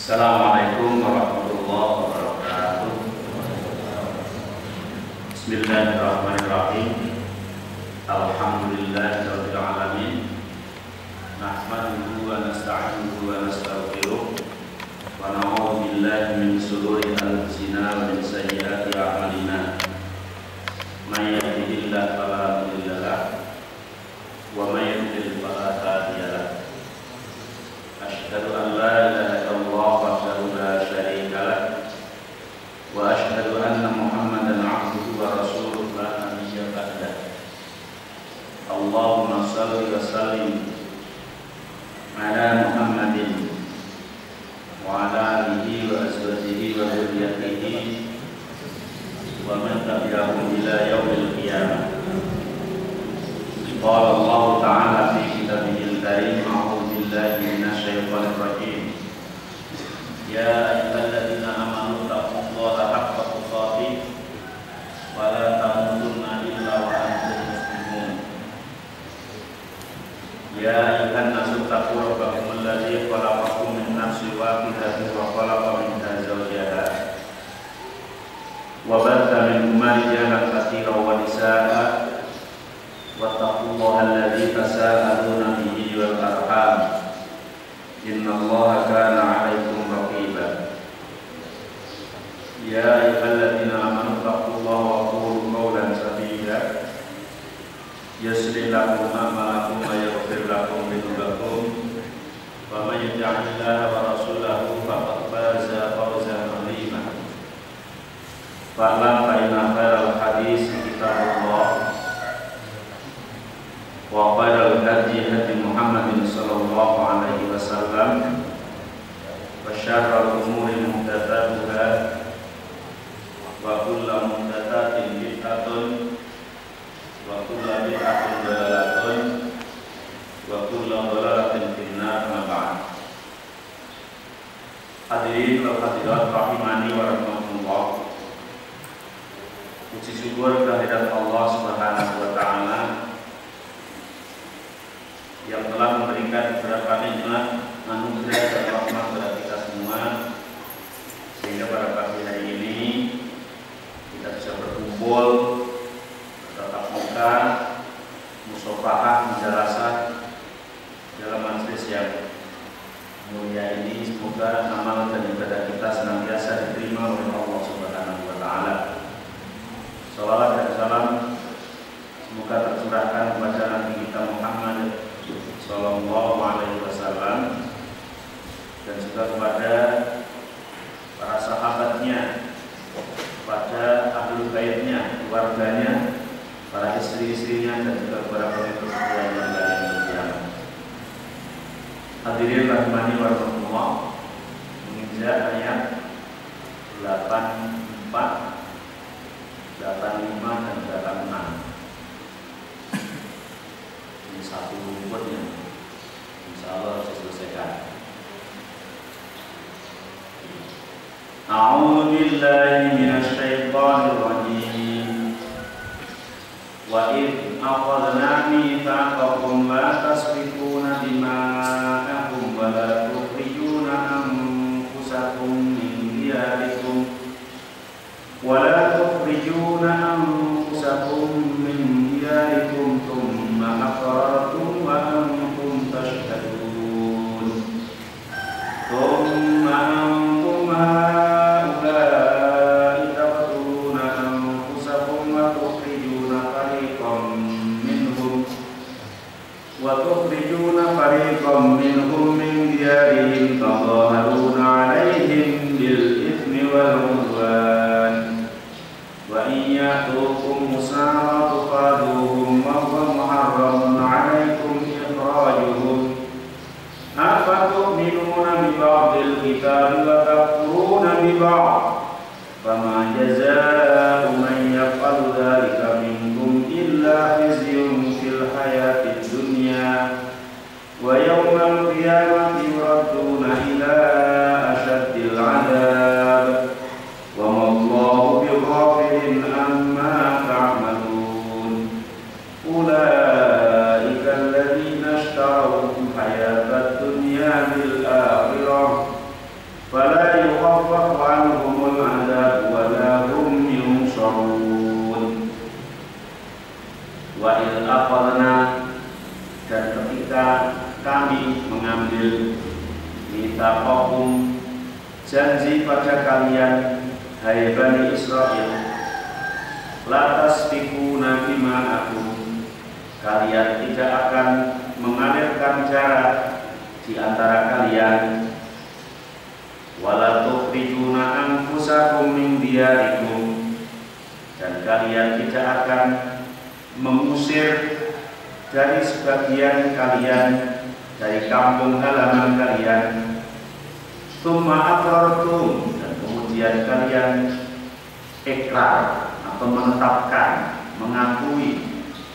Assalamualaikum warahmatullahi wabarakatuh. Bismillahirrahmanirrahim. Alhamdulillahirabbil alamin. Nahmaduhu wa nasta'inuhu wa nastaghfiruh. Wa na'udzu billahi min shururi anfusina wa min sayyiati a'malina. May yahdihillahu fala mudilla lahu wa may yudlil fala hadiya lahu. Asyhadu an la ilaha illallah wahdahu la syarika lah wa asyhadu anna Muhammadan 'abduhu wa rasuluhu la nabiyya ba'dah. Allahumma shalli wa sallim ala Muhammadin wa ala alihi wa azwajihi wa dzurriyyatihi wa man tabi'ahum ila yaumil qiyamah. Qala Allah ta'ala fi kitabihil karim, a'udzu billahi minasyaitonir rajim. Ya ayyuhalladzina amanu taqullaha haqqa tuqatih wa la tamutunna illa wa antum muslimun. Ya ayyuhan nasu taqu rabbakum alladzi khalaqakum min nafsin wahidatin wa khalaqa minha zawjaha wa batha minhuma rijalan katsiran wa nisaa'a wattaqullaha alladzi tasaaluna bihi wal arham innallaha kana 'alaikum raqiba. Ya ayyuhalladzina amanu taqullaha wa qulu qawlan sadida yuslih lakum a'malakum wa yaghfir lakum dhunubakum wa may yuti'illaha wa rasulahu faqad faza fawzan 'azima. Fa'lam fa inna khairal hadits kitabullah wa khairal hadi hadi Muhammadin sallallahu alaihi wasallam wa syarrul umuri muhdatsatuha wa kullu muhdatsatin bid'atun wa kullu bid'atin dhalalatun wa kullu dhalalatin finnar. Ma ba'd. Hadirin wa hadirat rahimani wa rahmatullah. Puji syukur kehadirat Allah Subhanahu wa taala yang telah memberikan beberapa nikmat, anugerah dan rahmat kepada kita semua, sehingga pada pagi hari ini kita bisa berkumpul, bertatap muka, musyawarah, mujalasah dalam majelis yang mulia ini. Semoga amal dan ibadah kita senantiasa diterima oleh Allah Subhanahu wa taala. Salawat dan salam semoga tercurahkan kepada Nabi kita Muhammad sallallahu alaihi wasallam dan juga kepada para sahabatnya, kepada ahli baitnya, keluarganya, para istri-istrinya, dan juga kepada pengikut yang lain. Hadirin rahimani wa rahmatullah, menginjak ayat 84, 85 dan 86. Ini satu rumputnya, insyaallah harus diselesaikan. A'udzu billahi minasy syaithanir rajim. Wa id aqadna mitsaqakum la tasfikuna dima'akum wa la tukhrijuna anfusakum min diyarikum wa la tukhrijuna anfusakum min diyarikum thumma aqrartum wa antum tashhadun. Thumma antum haula'i taqtuluna anfusakum wa tukhrijuna fariqam minhum min diyarihim tadhaharuna 'alaihim bil itsmi wal 'udwan wa in ya'tukum musara tufaduhum wa huwa muharramun 'alaikum ikhrajuhum afatu'minuna bi ba'dil kitabi wa takfuruna bi ba'd fama jazaa'u man yaf'alu dhalika minkum illa khizyun fil hayatid dunya wa yawmal qiyamati yuradduna ila asyaddil 'adzab wa ma Allahu bighafilin amma ta'malun. Ulaika alladzina ishtaraw hayatad dunya bil akhirah Wa il aqadna, dan ketika kami mengambil mitsaqakum, janji pada kalian hai Bani Israil, la tasfikuna dima'akum, kalian tidak akan mengalirkan darah di antara kalian, wala tukhrijuna anfusakum min diyarikum, dan kalian tidak akan mengusir dari sebagian kalian dari kampung halaman kalian. Tsumma aqrartum, dan kemudian kalian ikrar atau menetapkan, mengakui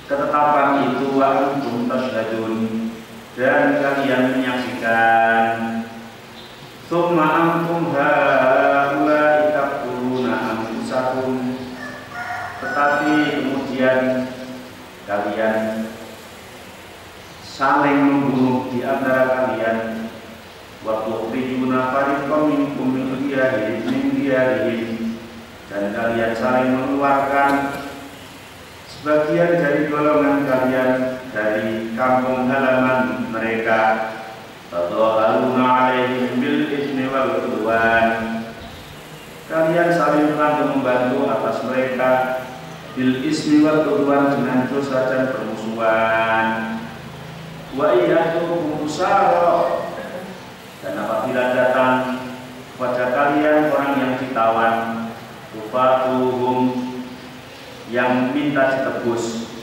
ketetapan itu, wa antum tasyhadun, dan kalian menyaksikan. Tsumma antum haula'i taqtuluna anfusakum, tetapi kemudian kalian saling membunuh di antara kalian. Wa tukhrijuna fariqam minkum min diyarihim, dan kalian saling mengeluarkan sebagian dari golongan kalian dari kampung halaman mereka. Tadhaluna 'alaihim bil itsmi wal 'udwan, kalian saling membantu atas mereka bil ismi wal 'udwan, dengan dosa dan permusuhan. Wa iyyakum usara, dan apabila datang kepada kalian orang yang ditawan, tufatuhum, yang minta ditebus,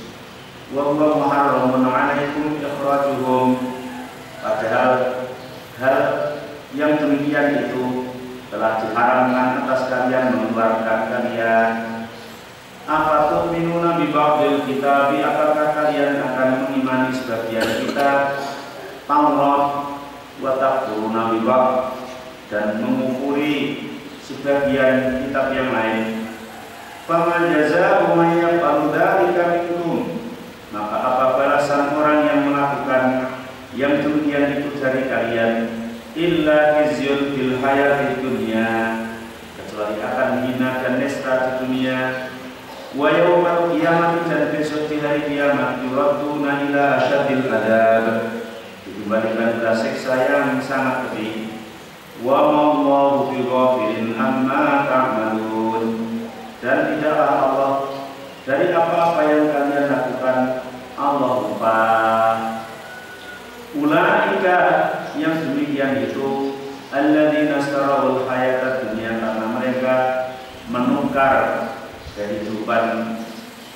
wa huwa muharramun 'alaikum ikhrajuhum, padahal hal yang demikian itu telah diharamkan atas kalian mengeluarkan kalian. Apa tu'minuna bi ba'dil kitabi, apakah kalian akan mengimani sebagian kitab Taurat, wa takfuruna bi ba'd, dan mengkufuri sebagian kitab yang lain. Faman jazaa'u man yaf'alu dzalika minkum, maka apa balasan orang yang melakukan yang demikian itu dari kalian, illa khizyun fil hayatid dunya, kecuali akan hina dan nesta di dunia. Wa yaumal qiyamah, dan besok di hari kiamat, yuraduna ila asyadil adab, dikembalikan ke siksa yang sangat pedih. Wa mallahu bighafilin amma ta'malun, dan tidaklah Allah dari apa-apa yang kalian lakukan Allah lupa. Ulaika, yang demikian itu, alladzina istarawul hayatad dunya, karena mereka menukar kehidupan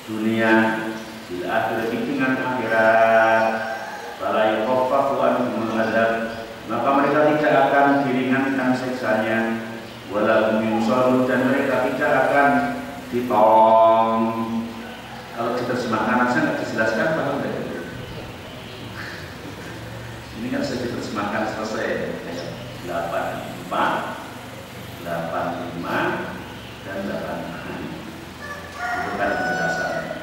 dunia bil akhirati, dengan akhirat. Fala yukhaffafu anhumul adzab, maka mereka tidak akan diringankan siksanya. Wala hum yunsarun, dan mereka tidak akan ditolong. Kalau diterjemahkan aja nggak dijelaskan, paham nggak? Ini kan sudah diterjemahkan selesai, 84, 85, dan 86. Itu kan penjelasan.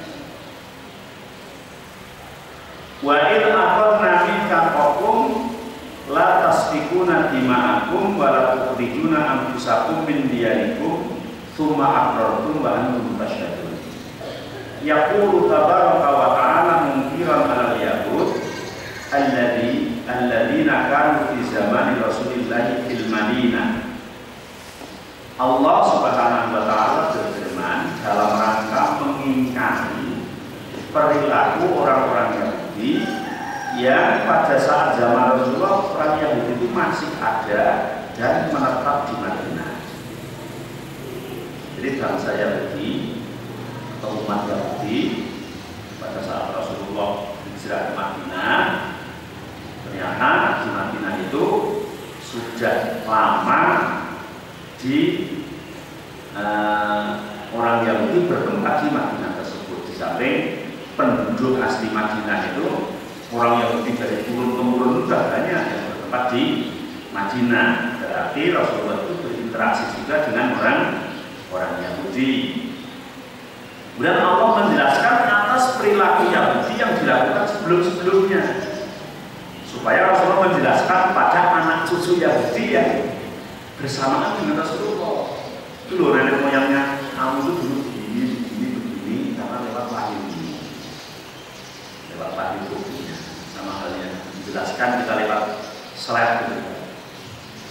Wa il aqadna mitsaqakum la tasfikuna dima'akum wa la tukhrijuna anfusakum min diyarikum tsumma aqrartum wa antum tasyhadun. Yaqulu tabaraka wa ta'ala munkiran 'alal yahud alladzina kanu fi zamani Rasulillah fil Madinah. Allah Subhanahu wa taala berfirman dalam rangka mengingkari perilaku orang-orang Yahudi yang pada saat zaman Rasulullah orang Yahudi itu masih ada dan menetap di Madinah. Jadi bangsa Yahudi atau umat Yahudi pada saat Rasulullah hijrah ke Madinah, ternyata di Madinah itu sudah lama di orang Yahudi bertempat di Madinah tersebut. Di samping penduduk asli Madinah itu orang Yahudi dari turun-temurun sudah banyak yang bertempat di Madinah. Berarti Rasulullah itu berinteraksi juga dengan orang Yahudi. Kemudian Allah menjelaskan atas perilaku Yahudi yang dilakukan sebelum-sebelumnya, supaya Rasulullah menjelaskan pada anak cucu Yahudi yang bersamaan dengan Rasulullah. Itu loh nenek moyangnya kamu itu dulu begini, karena lewat wahyu ini. slide gitu.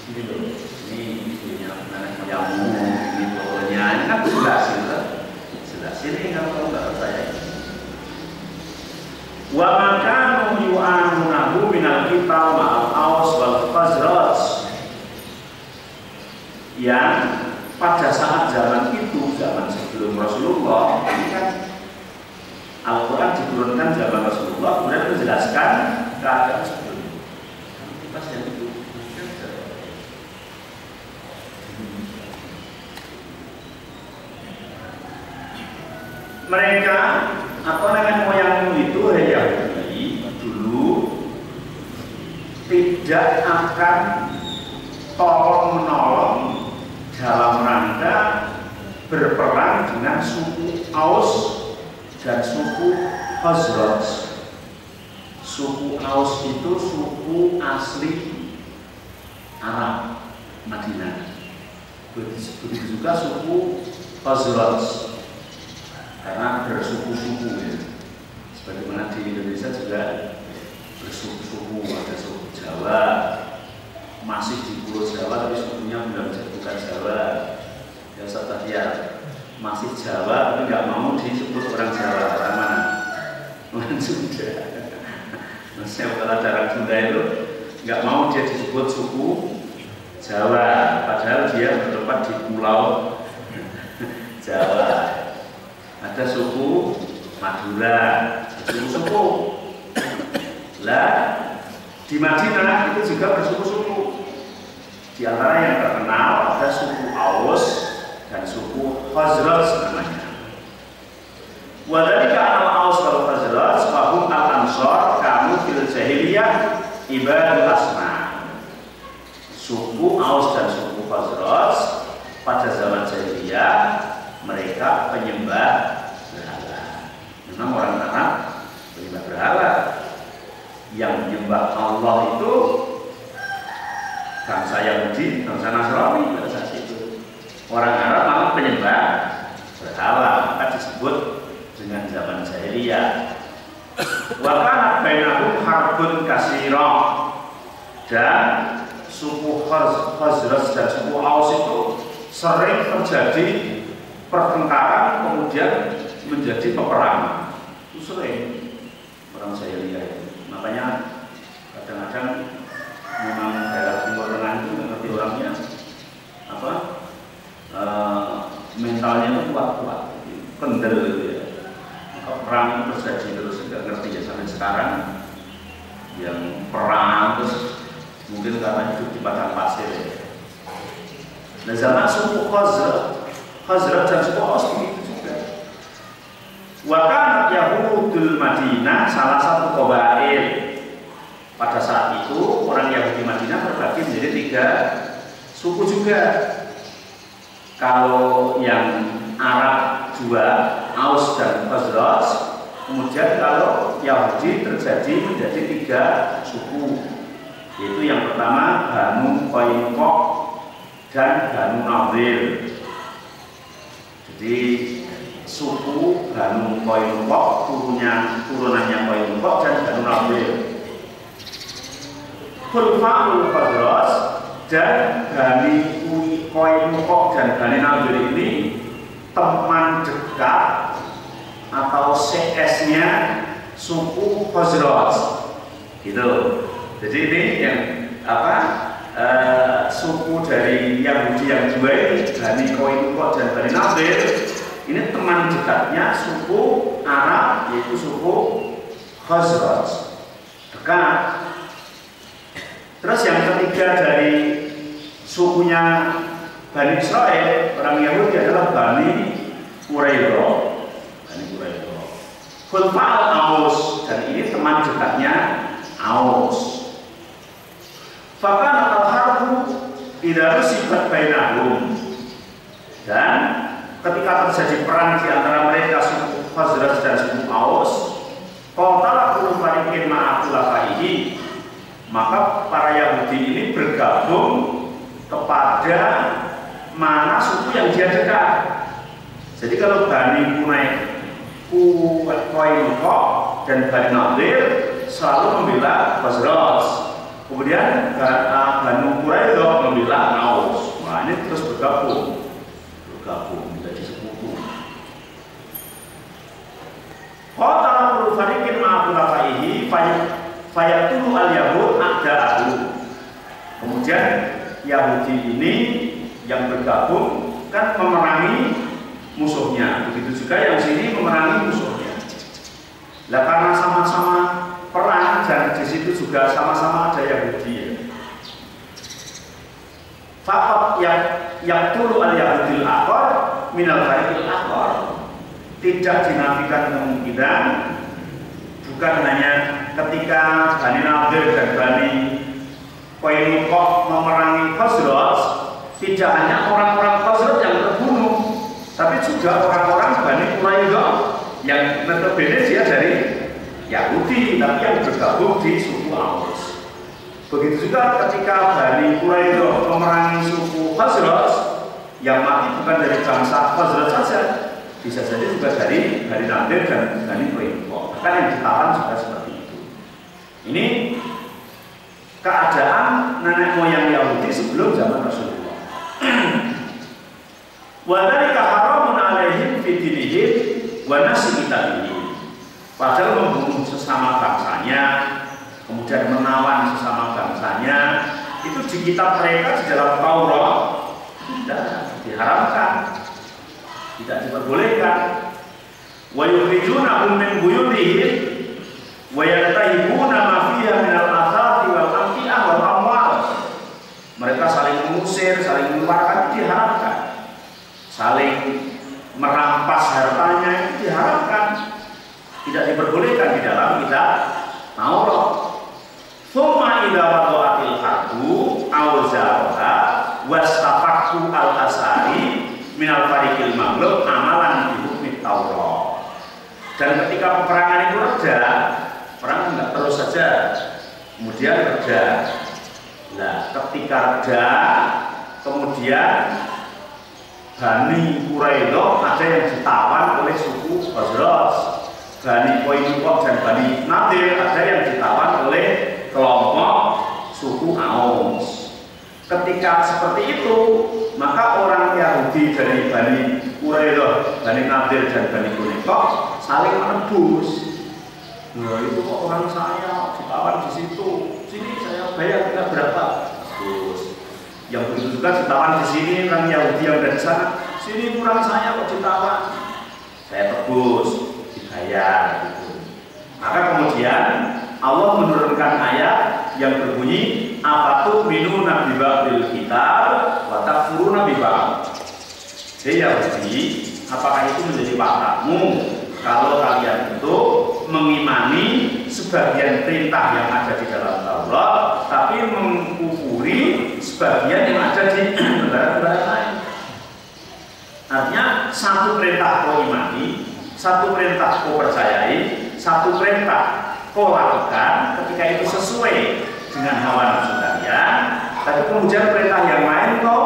Ini loh, ini punya nenek moyangmu, ini fotonya, ini kan jelas gitu. Jelas ini kalau nggak percaya. Wa makanu yu'amunahu minal kitab ma'al Aus wal Khazraj, yang pada saat zaman itu, zaman sebelum Rasulullah, ini kan Al-Quran diturunkan zaman Rasulullah, kemudian menjelaskan keadaan sebelumnya. Pas yang itu. Mereka apa nenek moyangmu itu Yahudi dulu tidak akan tolong menolong dalam rangka berperang dengan suku Aus dan suku Khazraj. Suku Aus itu suku asli Arab Madinah. Begitu juga suku Khazraj, karena bersuku-suku ya. Sebagaimana di Indonesia juga bersuku-suku, ada suku Jawa, masih di Pulau Jawa tapi sukunya belum bukan Jawa. Ya tadi ya masih Jawa tapi nggak mau disebut orang Jawa, orang mana? Orang Sunda. Maksudnya kalau orang Sunda itu nggak mau dia disebut suku Jawa, padahal dia bertempat di Pulau Jawa. Ada suku Madura, suku-suku. Lah di Madinah itu juga bersuku-suku. Di antara yang terkenal ada suku Aus dan suku Khazraj namanya. Wadhalika al-Aus wal Khazraj fahum al-Ansar kamu fil jahiliyah ibadul asma. Suku Aus dan suku Khazraj pada zaman jahiliyah mereka penyembah berhala. Memang orang Arab penyembah berhala. Yang menyembah Allah itu bangsa Yahudi, bangsa Nasrani pada saat itu. Orang Arab malah penyembah berhala, maka disebut dengan zaman jahiliyah. Wa kana bainahum harbun katsira, dan suku Khazraj dan suku Aus itu sering terjadi pertengkaran kemudian menjadi peperangan. Itu sering orang jahiliyah itu. Makanya kadang-kadang memang daerah Timur Tengah itu ngerti orangnya apa mentalnya itu kuat-kuat, kendel gitu ya. Maka perang terjadi terus nggak ngerti ya sampai sekarang. Yang perang terus mungkin karena hidup di padang pasir ya. Nah zaman suku Khazraj dan suku Aus begitu juga. Wakan Yahudul Madinah salah satu qabail. Pada saat itu orang Yahudi Madinah terbagi menjadi 3 suku juga. Kalau yang Arab 2, Aus dan Khazraj. Kemudian kalau Yahudi terjadi menjadi 3 suku. Yaitu yang pertama Banu Qainuqa dan Banu Nadir. Jadi suku Banu Qainuqa turunannya Qainuqa dan Banu Nadir. Khulfa'ul Khazraj dan Bani Qainuqa dan Bani Nadir ini teman dekat atau CS-nya suku Khazraj. Gitu. Jadi ini yang suku dari Yahudi yang 2 ini, Bani Qainuqa dan Bani Nadir, ini teman dekatnya suku Arab, yaitu suku Khazraj, dekat. Terus yang ketiga dari sukunya Bani Israel, orang Yahudi adalah Bani Quraidah. Bani Quraidah. Khulfa'ul Aus, dan ini teman dekatnya Aus. Fakana al-harbu idza rusibat bainahum, dan ketika terjadi perang di antara mereka suku Khazraj dan suku Aus, qatala kullu fariqin ma'a khulafaihi, maka para Yahudi ini bergabung kepada mana suku yang dia dekat. Jadi kalau Bani Qainuqa dan Bani Nadir selalu membela Khazraj. Kemudian Banu Quraidah membela Aus. Nah, ini terus bergabung menjadi sekutu. Qatala kullu fariqin ma'a khulafaihi fayaqtulu al-yahud a'da'ahu. Kemudian Yahudi ini yang bergabung kan memerangi musuhnya. Begitu juga yang sini memerangi musuhnya. Lah karena sama-sama perang dan di situ juga sama-sama ada Yahudi ya. Faqat yang tulu al-yahudil akhar minal fariqil akhar. Tidak dinafikan kemungkinan bukan hanya ketika Bani Nadir dan Bani Qainuqa memerangi Khazraj, tidak hanya orang-orang Khazraj yang terbunuh, tapi juga orang-orang Bani Quraidah yang notabene dia dari Yahudi tapi yang bergabung di suku Aus. Begitu juga ketika Bani Quraidah memerangi suku Khazraj, yang mati bukan dari bangsa Khazraj saja, bisa jadi juga dari Bani Nadir dan Bani Qainuqa. Kan yang ditawan juga seperti itu. Ini keadaan nenek moyang Yahudi sebelum zaman Rasulullah. Wa dzalika haramun alaihim fi dinihim wa nasi kitabihim. Padahal membunuh sesama bangsanya, kemudian menawan sesama bangsanya, itu di kitab mereka di dalam Taurat tidak diharamkan, tidak diperbolehkan. Wa yukhrijunahum min buyutihim wa yantahibuna ma fiha min al-athati wal amti'ah wal amwal. Mereka saling mengusir, saling mengeluarkan, diharamkan. Saling merampas hartanya itu diharamkan. Tidak diperbolehkan di dalam kitab Taurat. Tsumma idza wada'atil harbu aw zaraha wastafaqu al-asari min al-fariqil maghlub amalan bi hukmi Taurat. Dan ketika peperangan itu reda, perang enggak terus saja, kemudian reda. Nah, ketika reda, kemudian Bani Quraidah ada yang ditawan oleh suku Khazraj. Bani Qainuqa dan Bani Nadir ada yang ditawan oleh kelompok suku Aus. Ketika seperti itu, maka orang Yahudi dari Bani Quraidah, Bani Nadir dan Bani Qainuqa saling menebus. Nah, itu kok orang saya ditawan di situ, sini saya bayar kita berapa? Terus yang begitu juga ditawan di sini, orang Yahudi yang dari sana, sini kurang saya kok ditawan, saya tebus, dibayar gitu. Maka kemudian Allah menurunkan ayat yang berbunyi afatu'minuna bi ba'dil kitab wa takfuruna bi ba'd. Jadi Yahudi, apakah itu menjadi faktamu kalau kalian itu mengimani sebagian perintah yang ada di dalam Taurat, tapi mengkufuri sebagian yang ada di negara-negara lain? Artinya satu perintah kau imani, satu perintah kau percayai, satu perintah kau lakukan ketika itu sesuai dengan hawa nafsu kalian, tapi kemudian perintah yang lain kau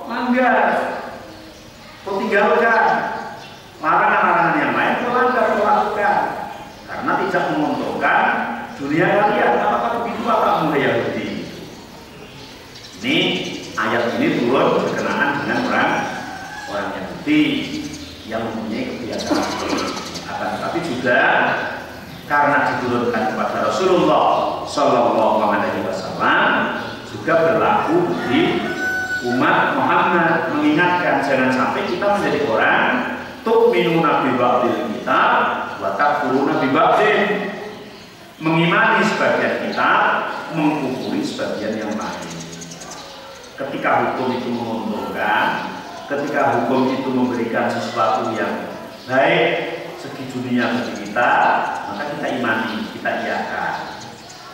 langgar, kau tinggalkan. Larangan-larangan yang lain kau langgar, kau lakukan, karena tidak menguntungkan dunia kalian. Apakah begitu kamu Yahudi? Ini ayat ini turun berkenaan dengan orang Yahudi yang mempunyai kebiasaan akan, tetapi juga karena diturunkan kepada Rasulullah Shallallahu Alaihi Wasallam juga berlaku di umat Muhammad, mengingatkan jangan sampai kita menjadi orang tu'minuna bi ba'dil kitab wa takfuruna bi ba'din, mengimani sebagian kitab, mengkufuri sebagian yang lain. Ketika hukum itu menguntungkan, ketika hukum itu memberikan sesuatu yang baik segi dunia bagi kita, maka kita imani, kita iakan.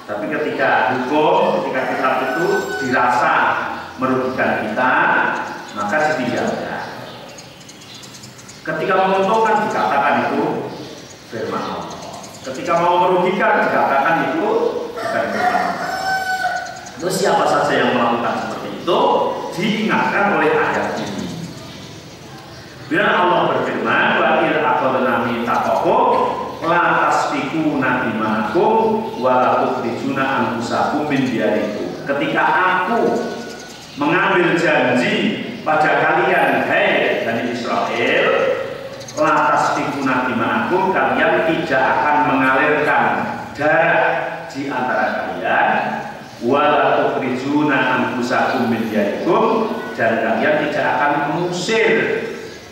Tapi ketika hukum, ketika kitab itu dirasa merugikan kita, maka ditinggalkan. Ketika menguntungkan dikatakan itu firman Allah. Ketika mau merugikan dikatakan itu bukan firman Allah. Terus siapa saja yang melakukan seperti itu diingatkan oleh ayat ini. Bila Allah berfirman, wa il aqadna mitsaqakum la tasfiku tasfikuna dima'akum wa la tukhrijuna anfusakum min diyarikum. Ketika aku mengambil janji pada kalian, hai Bani Israel, la tasfikuna dima'akum, kalian tidak akan mengalirkan darah di antara kalian, wa la tukhrijuna anfusakum min diyarikum, dan kalian tidak akan mengusir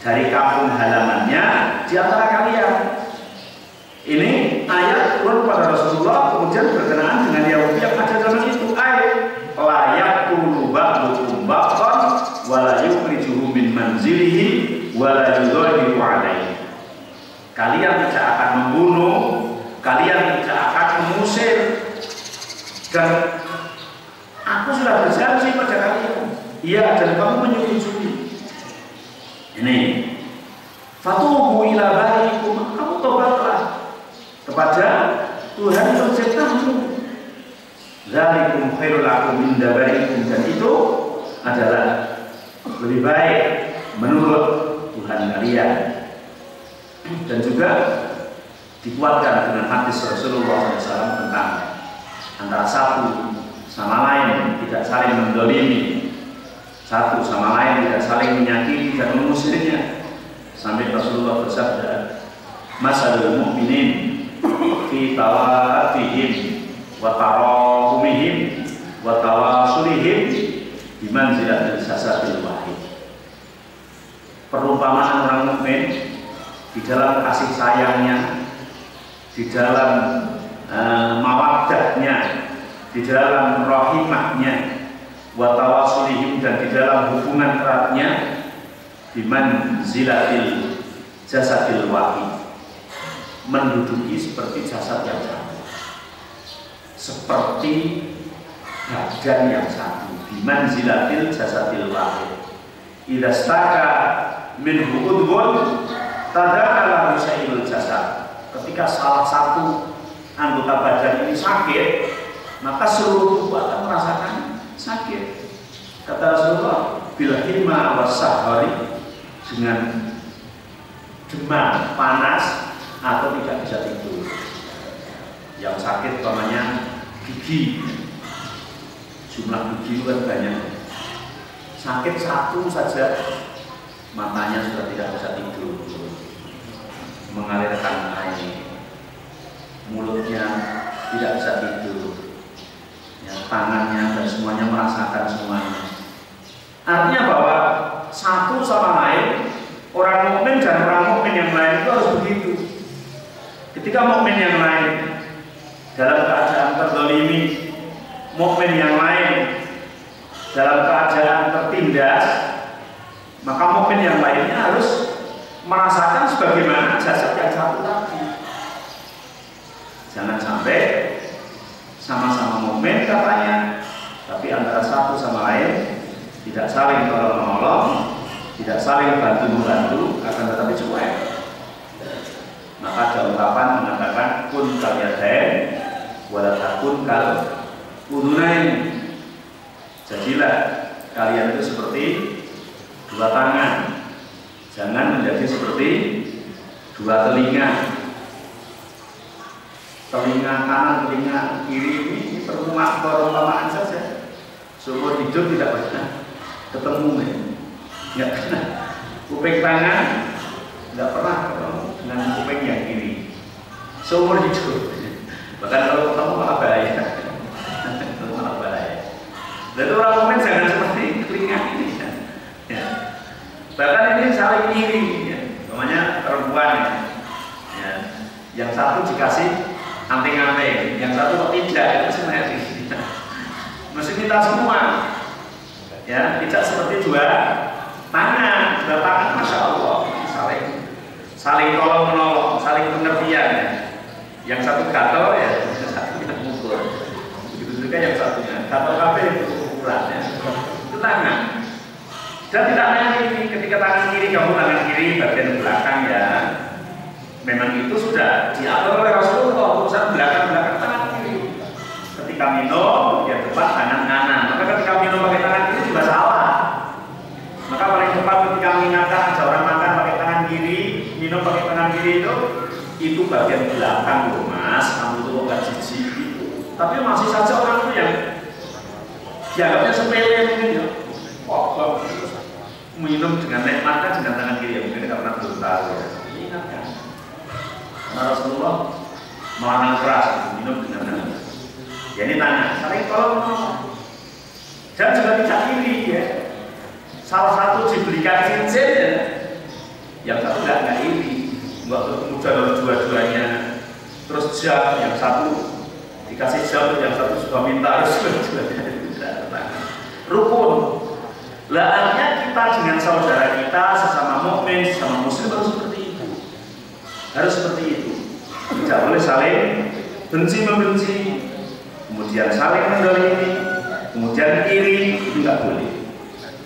dari kampung halamannya di antara kalian. Ini ayat turun pada Rasulullah, kemudian berkenaan dengan Yahudi yang ada zaman itu. Ayat layak tulu ba'dukum ba'dan wa la yukhrijuhu min manzilihi wa la yudhahiru alaihi. Kalian tidak akan membunuh, kalian tidak akan mengusir, dan aku sudah berjanji pada kalian. Iya, dan kamu menyetujui. Ini fatubu ila barikum, kamu tobatlah kepada Tuhan penciptamu. Zalikum khairul lakum inda barikum, dan itu adalah lebih baik menurut Tuhan kalian. Dan juga dikuatkan dengan hadis Rasulullah SAW tentang antara satu sama lain tidak saling mendolimi, satu sama lain tidak saling menyakiti dan mengusirnya, sampai Rasulullah bersabda, masalul mu'minin fi tawadihim wa tarahumihim wa tawasulihim bimanzilatil jasadil wahid. Perumpamaan orang mukmin di dalam kasih sayangnya, di dalam mawaddahnya, di dalam rahimahnya, wa tawasulihim, dan di dalam hubungan eratnya, bimanzilatil jasadil wahid, menduduki seperti jasad yang satu, seperti badan yang satu. Bimanzilatil jasadil wahid, idza staka minhu udhun tada'ala sa'ilul jasad. Ketika salah satu anggota badan ini sakit, maka seluruh tubuh akan merasakan sakit. Kata Rasulullah, bil himma was-sahari, dengan demam, panas, atau tidak bisa tidur. Yang sakit umpamanya gigi, jumlah gigi itu kan banyak. Sakit satu saja, matanya sudah tidak bisa tidur, mengalirkan air, mulutnya tidak bisa tidur, ya, tangannya dan semuanya merasakan semuanya. Artinya bahwa satu sama lain, orang mukmin dan orang mukmin yang lain itu harus begitu. Ketika mukmin yang lain dalam keadaan terzalimi, mukmin yang lain dalam keadaan tertindas, maka mukmin yang lainnya harus merasakan sebagaimana jasad yang satu tadi. Jangan sampai sama-sama mukmin katanya, tapi antara satu sama lain tidak saling tolong-menolong, tidak saling bantu-membantu, akan tetapi cuek. Maka ada ungkapan mengatakan kun kal yadain wala takun kal udunain. Jadilah kalian itu seperti dua tangan, jangan menjadi seperti dua telinga. Telinga kanan, telinga kiri ini perumpamaan saja. Seumur hidup tidak pernah ketemu, nggak pernah. Kuping kanan nggak pernah ketemu dengan kuping yang kiri. Seumur hidup. Bahkan kalau ketemu malah bahaya. Malah bahaya. Dan orang mukmin jangan seperti telinga ini. Ya. Bahkan ini saling iri, ya. Namanya perempuan, ya. Yang satu dikasih anting-anting, yang satu tidak, itu sebenarnya mesti minta semua, ya, tidak seperti dua tangan, masya Allah, saling tolong menolong, saling pengertian, ya. Yang satu gatel, ya, satu tidak mukul, begitu juga yang satunya gatel kafe itu ukurannya, itu tangan. Dan tidak hanya ini, ketika tangan kiri kamu tangan kiri bagian belakang, ya, memang itu sudah diatur oleh Rasulullah, urusan belakang tangan kiri. Ketika minum, ya depan tangan kanan. Maka ketika minum pakai tangan kiri juga salah. Maka paling tepat ketika mengingatkan ada orang makan pakai tangan kiri, minum pakai tangan kiri itu itu bagian belakang loh mas, kamu tuh nggak jijik gitu. Tapi masih saja orang itu yang dianggapnya sepele mungkin ya. Kok minum dengan nikmatnya dengan tangan kiri ya, mungkin karena belum tahu ya. Ingat kan? Karena Rasulullah melarang keras minum dengan tangan. Ya ini tanya, saling tolong. Dan juga tidak iri ya. Salah satu diberikan cincin ya, yang satu nggak iri, nggak kemudian dua-duanya. Terus jam, yang satu dikasih jam, yang satu suka minta harus dua-duanya. Rukun. Lah artinya kita dengan saudara kita sesama mukmin, sesama muslim harus seperti itu. Harus seperti itu. Tidak boleh saling benci membenci, kemudian saling mendolimi, kemudian iri, itu nggak boleh.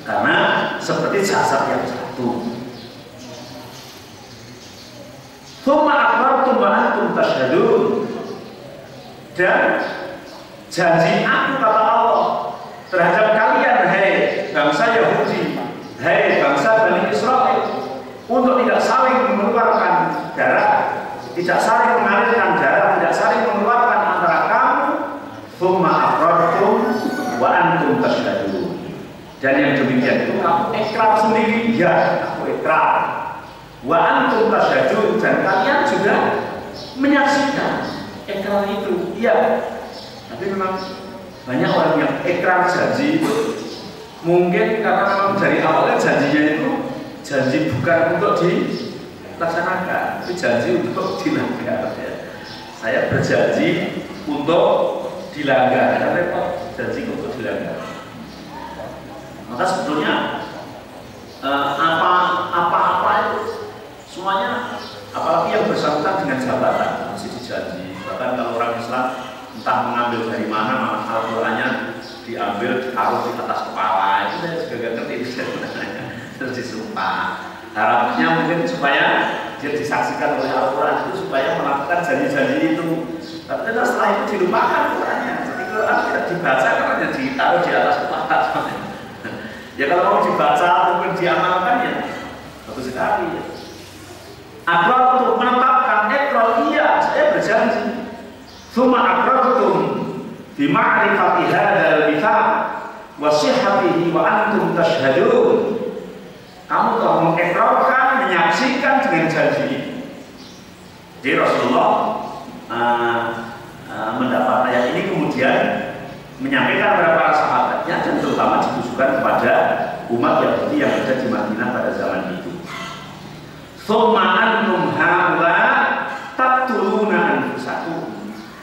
Karena seperti jasad yang satu. Tsumma aqrartum wa antum tashhadun. Dan janji aku kata Allah terhadap kalian, hai bangsa Yahudi, hai bangsa Bani Israel, untuk tidak saling mengeluarkan darah, tidak saling mengalirkan darah, tidak saling mengeluarkan antara kamu. Tsumma aqrartum wa antum tashhadun. Dan yang demikian itu kamu ikrar sendiri, ya aku ikrar. Wa antum tashhadun, dan kalian juga menyaksikan ikrar itu, iya. Tapi memang banyak orang yang ikrar janji itu mungkin karena memang dari awalnya janjinya itu janji bukan untuk dilaksanakan, tapi janji untuk dilanggar ya. Saya berjanji untuk dilanggar, karena kok janji untuk dilanggar. Maka sebetulnya apa-apa itu semuanya, apalagi yang bersangkutan dengan jabatan masih dijanji. Bahkan kalau orang Islam entah mengambil dari mana, malah Al-Qur'annya diambil ditaruh di atas kepala, itu saya juga nggak ngerti itu sebenarnya. Terus disumpah. Harapnya mungkin supaya dia disaksikan oleh Al-Qur'an itu supaya melakukan janji-janji itu. Tapi setelah itu dilupakan Qur'annya. Jadi Qur'an tidak dibaca karena ditaruh di atas kepala. Ya kalau mau dibaca mungkin diamalkan ya bagus sekali ya. Aqrar untuk menetapkan ikrar, iya saya berjanji. Tsumma aqrartum bi ma'rifati hadzal mitsaq wa sihhatihi wa antum tashhadun. Kamu telah mengikrarkan, menyaksikan dengan janji ini. Jadi Rasulullah mendapat ayat ini kemudian menyampaikan kepada para sahabatnya dan terutama ditujukan kepada umat Yahudi yang ada di Madinah pada zaman itu. Tsumma antum haula taqtuluna anfusakum.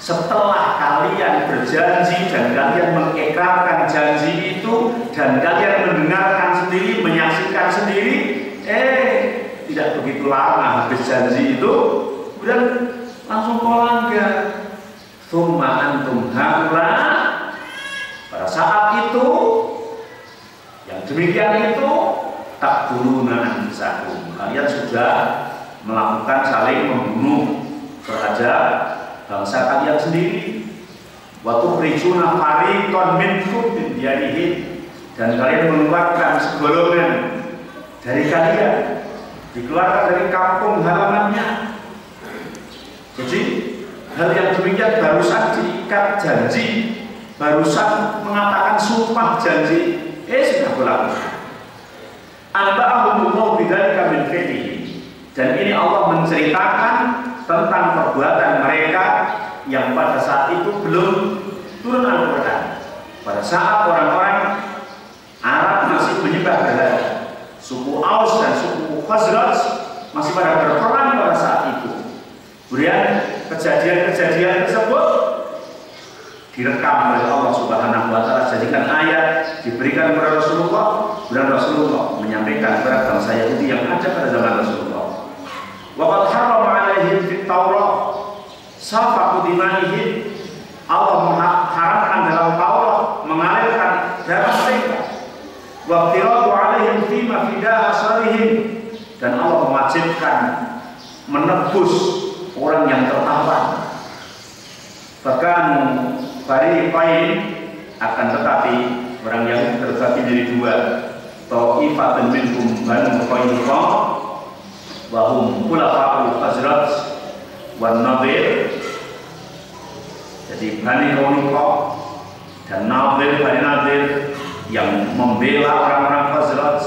Setelah kalian berjanji dan kalian mengikrarkan janji itu dan kalian mendengarkan sendiri, menyaksikan sendiri, tidak begitu lama habis janji itu kemudian langsung melanggar. Tsumma antum haula. Pada saat itu, yang demikian itu taqtuluna anfusakum. Kalian sudah melakukan saling membunuh terhadap bangsa kalian sendiri. Wa tukhrijuna fariqan minkum min diyarihim, dan kalian mengeluarkan segolongan dari kalian, dikeluarkan dari kampung halamannya. Jadi hal yang demikian barusan diikat janji, barusan mengatakan sumpah janji, sudah berlaku. Anba'ahumullahu bidzalika min fi'lihi. Dan ini Allah menceritakan tentang perbuatan mereka yang pada saat itu belum turun Al-Qur'an. Pada saat orang-orang Arab masih menyembah berhala, suku Aus dan suku Khazraj masih pada berperang pada saat itu. Kemudian kejadian-kejadian tersebut direkam oleh Allah Subhanahu wa Ta'ala, jadikan ayat, diberikan kepada Rasulullah, dan Rasulullah menyampaikan kepada bangsa Yahudi yang ada pada zaman Rasulullah. Wa qad harrama 'alaihim fit Taurat safaqu dimaihim. Allah mengharamkan dalam Taurat mengalirkan darah mereka. Wa qiratu 'alaihim fima fidaa asrarihim, dan Allah mewajibkan menebus orang yang tertawan. Bahkan fariqain, akan tetapi orang yang terbagi dari dua, ta'ifatun minhum banu Qainuqa wa hum khulafa'ul Khazraj, wan Nadir. Jadi Bani Quraidah dan Nadir, Bani Nadir yang membela orang-orang Khazraj,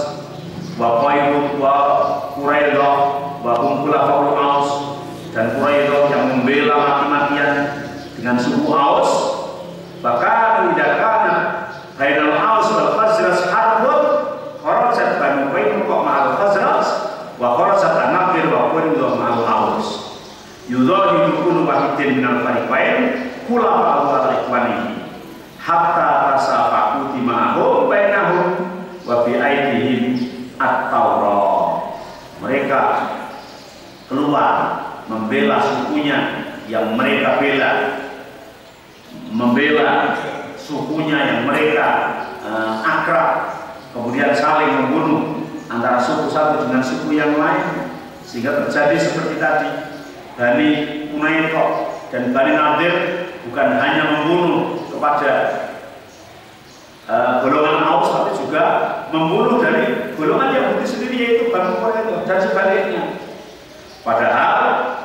wa Qainuq wa Quraidah wa hum khulafaul Aus, dan Quraidah yang membela mati-matian dengan suku Aus. Bahkan tidak kana bainal Aus wal Khazraj harbun, kharajat Bani Qainuq ma'al Khazraj wa kharajat an-Nadir wa Quraidah ma'al Aus. Yudhahidu kullu wahidin minal fariqain khulafa'u ala ikhwanihi hatta tasafaqu dima'ahum bainahum wa bi aidihim at-Taurat. Mereka keluar membela sukunya yang mereka bela, membela sukunya yang mereka akrab, kemudian saling membunuh antara suku satu dengan suku yang lain, sehingga terjadi seperti tadi Bani Quraidah dan Bani Nadir bukan hanya membunuh kepada golongan Aus, tapi juga membunuh dari golongan Yahudi sendiri, yaitu Bani Quraidah dan sebaliknya. Padahal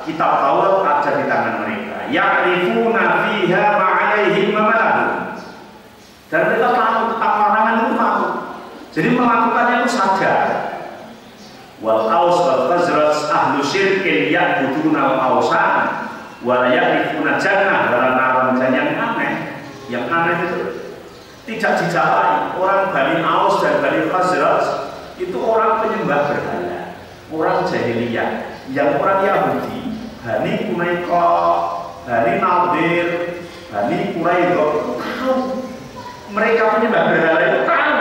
kitab Taurat ada di tangan mereka. Ya'rifuna fiha ma'alaihim mamalahum. Dan mereka tahu tentang larangan itu tahu. Jadi melakukannya itu sadar. Wal Aus wal Khazraj ahlu syirkin ya'buduna al-awsan wa ya'rifuna jannah wala naran. Dan yang aneh itu tidak dijawai. Orang Bani Aus dan Bani Khazraj itu orang penyembah berhala, orang jahiliyah. Yang orang Yahudi, Bani Quraidah, Bani Nadir, Bani Quraidah tahu mereka penyembah berhala itu tahu,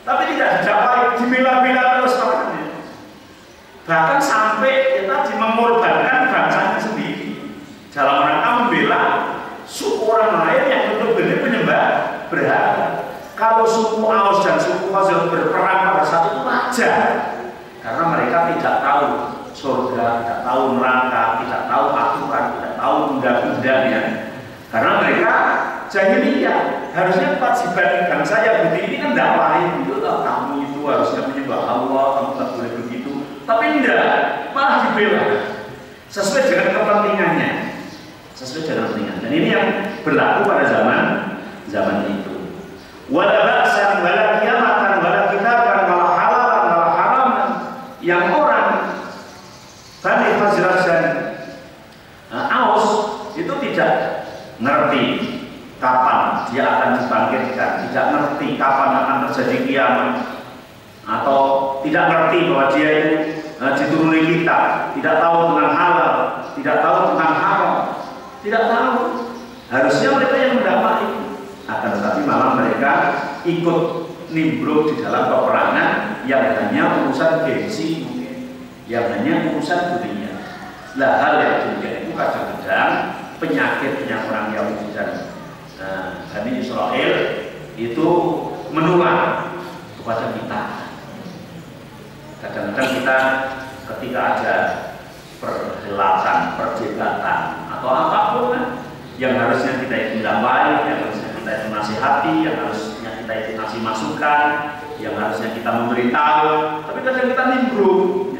tapi tidak dijawai, dibela-bela terus orangnya. Bahkan sampai kita mengorbankan bangsanya sendiri dalam rangka membela suku orang lain yang benar-benar penyembah berhala. Kalau suku Aus dan suku Khazraj berperang pada saat itu wajar, karena mereka tidak tahu surga, tidak tahu neraka, tidak tahu aturan, tidak tahu undang-undangnya. Karena mereka jahiliyah. Harusnya kewajiban bangsa Yahudi ini kan dakwahin itu, kamu itu harusnya menyembah Allah, kamu tidak boleh begitu. Tapi tidak, malah dibela sesuai dengan kepentingannya, sesuai dengan kepentingan. Dan ini yang berlaku pada zaman itu. Wala ba'san wala qiyamatan wala kitaban wala halalan wala haraman. Yang orang Bani Khazraj dan Aus itu tidak ngerti kapan dia akan dibangkitkan, tidak ngerti kapan akan terjadi kiamat, atau tidak ngerti bahwa dia itu dituruni kita, tidak tahu tentang halal, tidak tahu tentang haram, tidak tahu. Harusnya mereka yang mendapat itu, akan tetapi malah mereka ikut nimbrung di dalam peperangan yang hanya urusan gengsi, yang hanya urusan dunia. Lah hal yang demikian itu kadang-kadang penyakitnya orang Yahudi dan Bani Israel itu menular kepada kita. Kadang-kadang kita ketika ada perhelatan, perdebatan atau apapun yang harusnya kita itu damai, yang harusnya kita itu nasihati, yang harusnya kita itu ngasih masukan, yang harusnya kita memberitahu, tapi kadang kita nimbrung.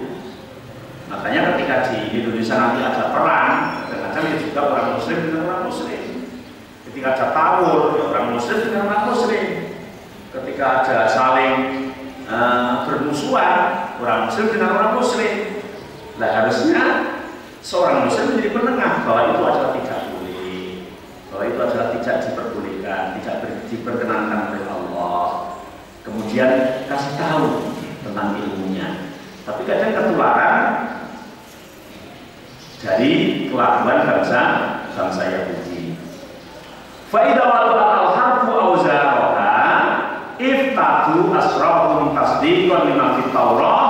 Makanya ketika di Indonesia nanti ada perang, kadang-kadang ya juga orang Muslim dengan orang Muslim. Ketika ada tawur, ya orang Muslim dengan orang Muslim. Ketika ada saling bermusuhan, orang Muslim dengan orang Muslim. Nah harusnya seorang Muslim menjadi penengah bahwa itu adalah tidak boleh, bahwa itu adalah tidak diperbolehkan, tidak diperkenankan oleh Allah. Kemudian kasih tahu tentang ilmunya. Tapi kadang ketularan dari kelakuan bangsa Yahudi. Fa'idha wadu'at al-harbu awzaraha iftadu asrahum tasdiqan lima fit Taurah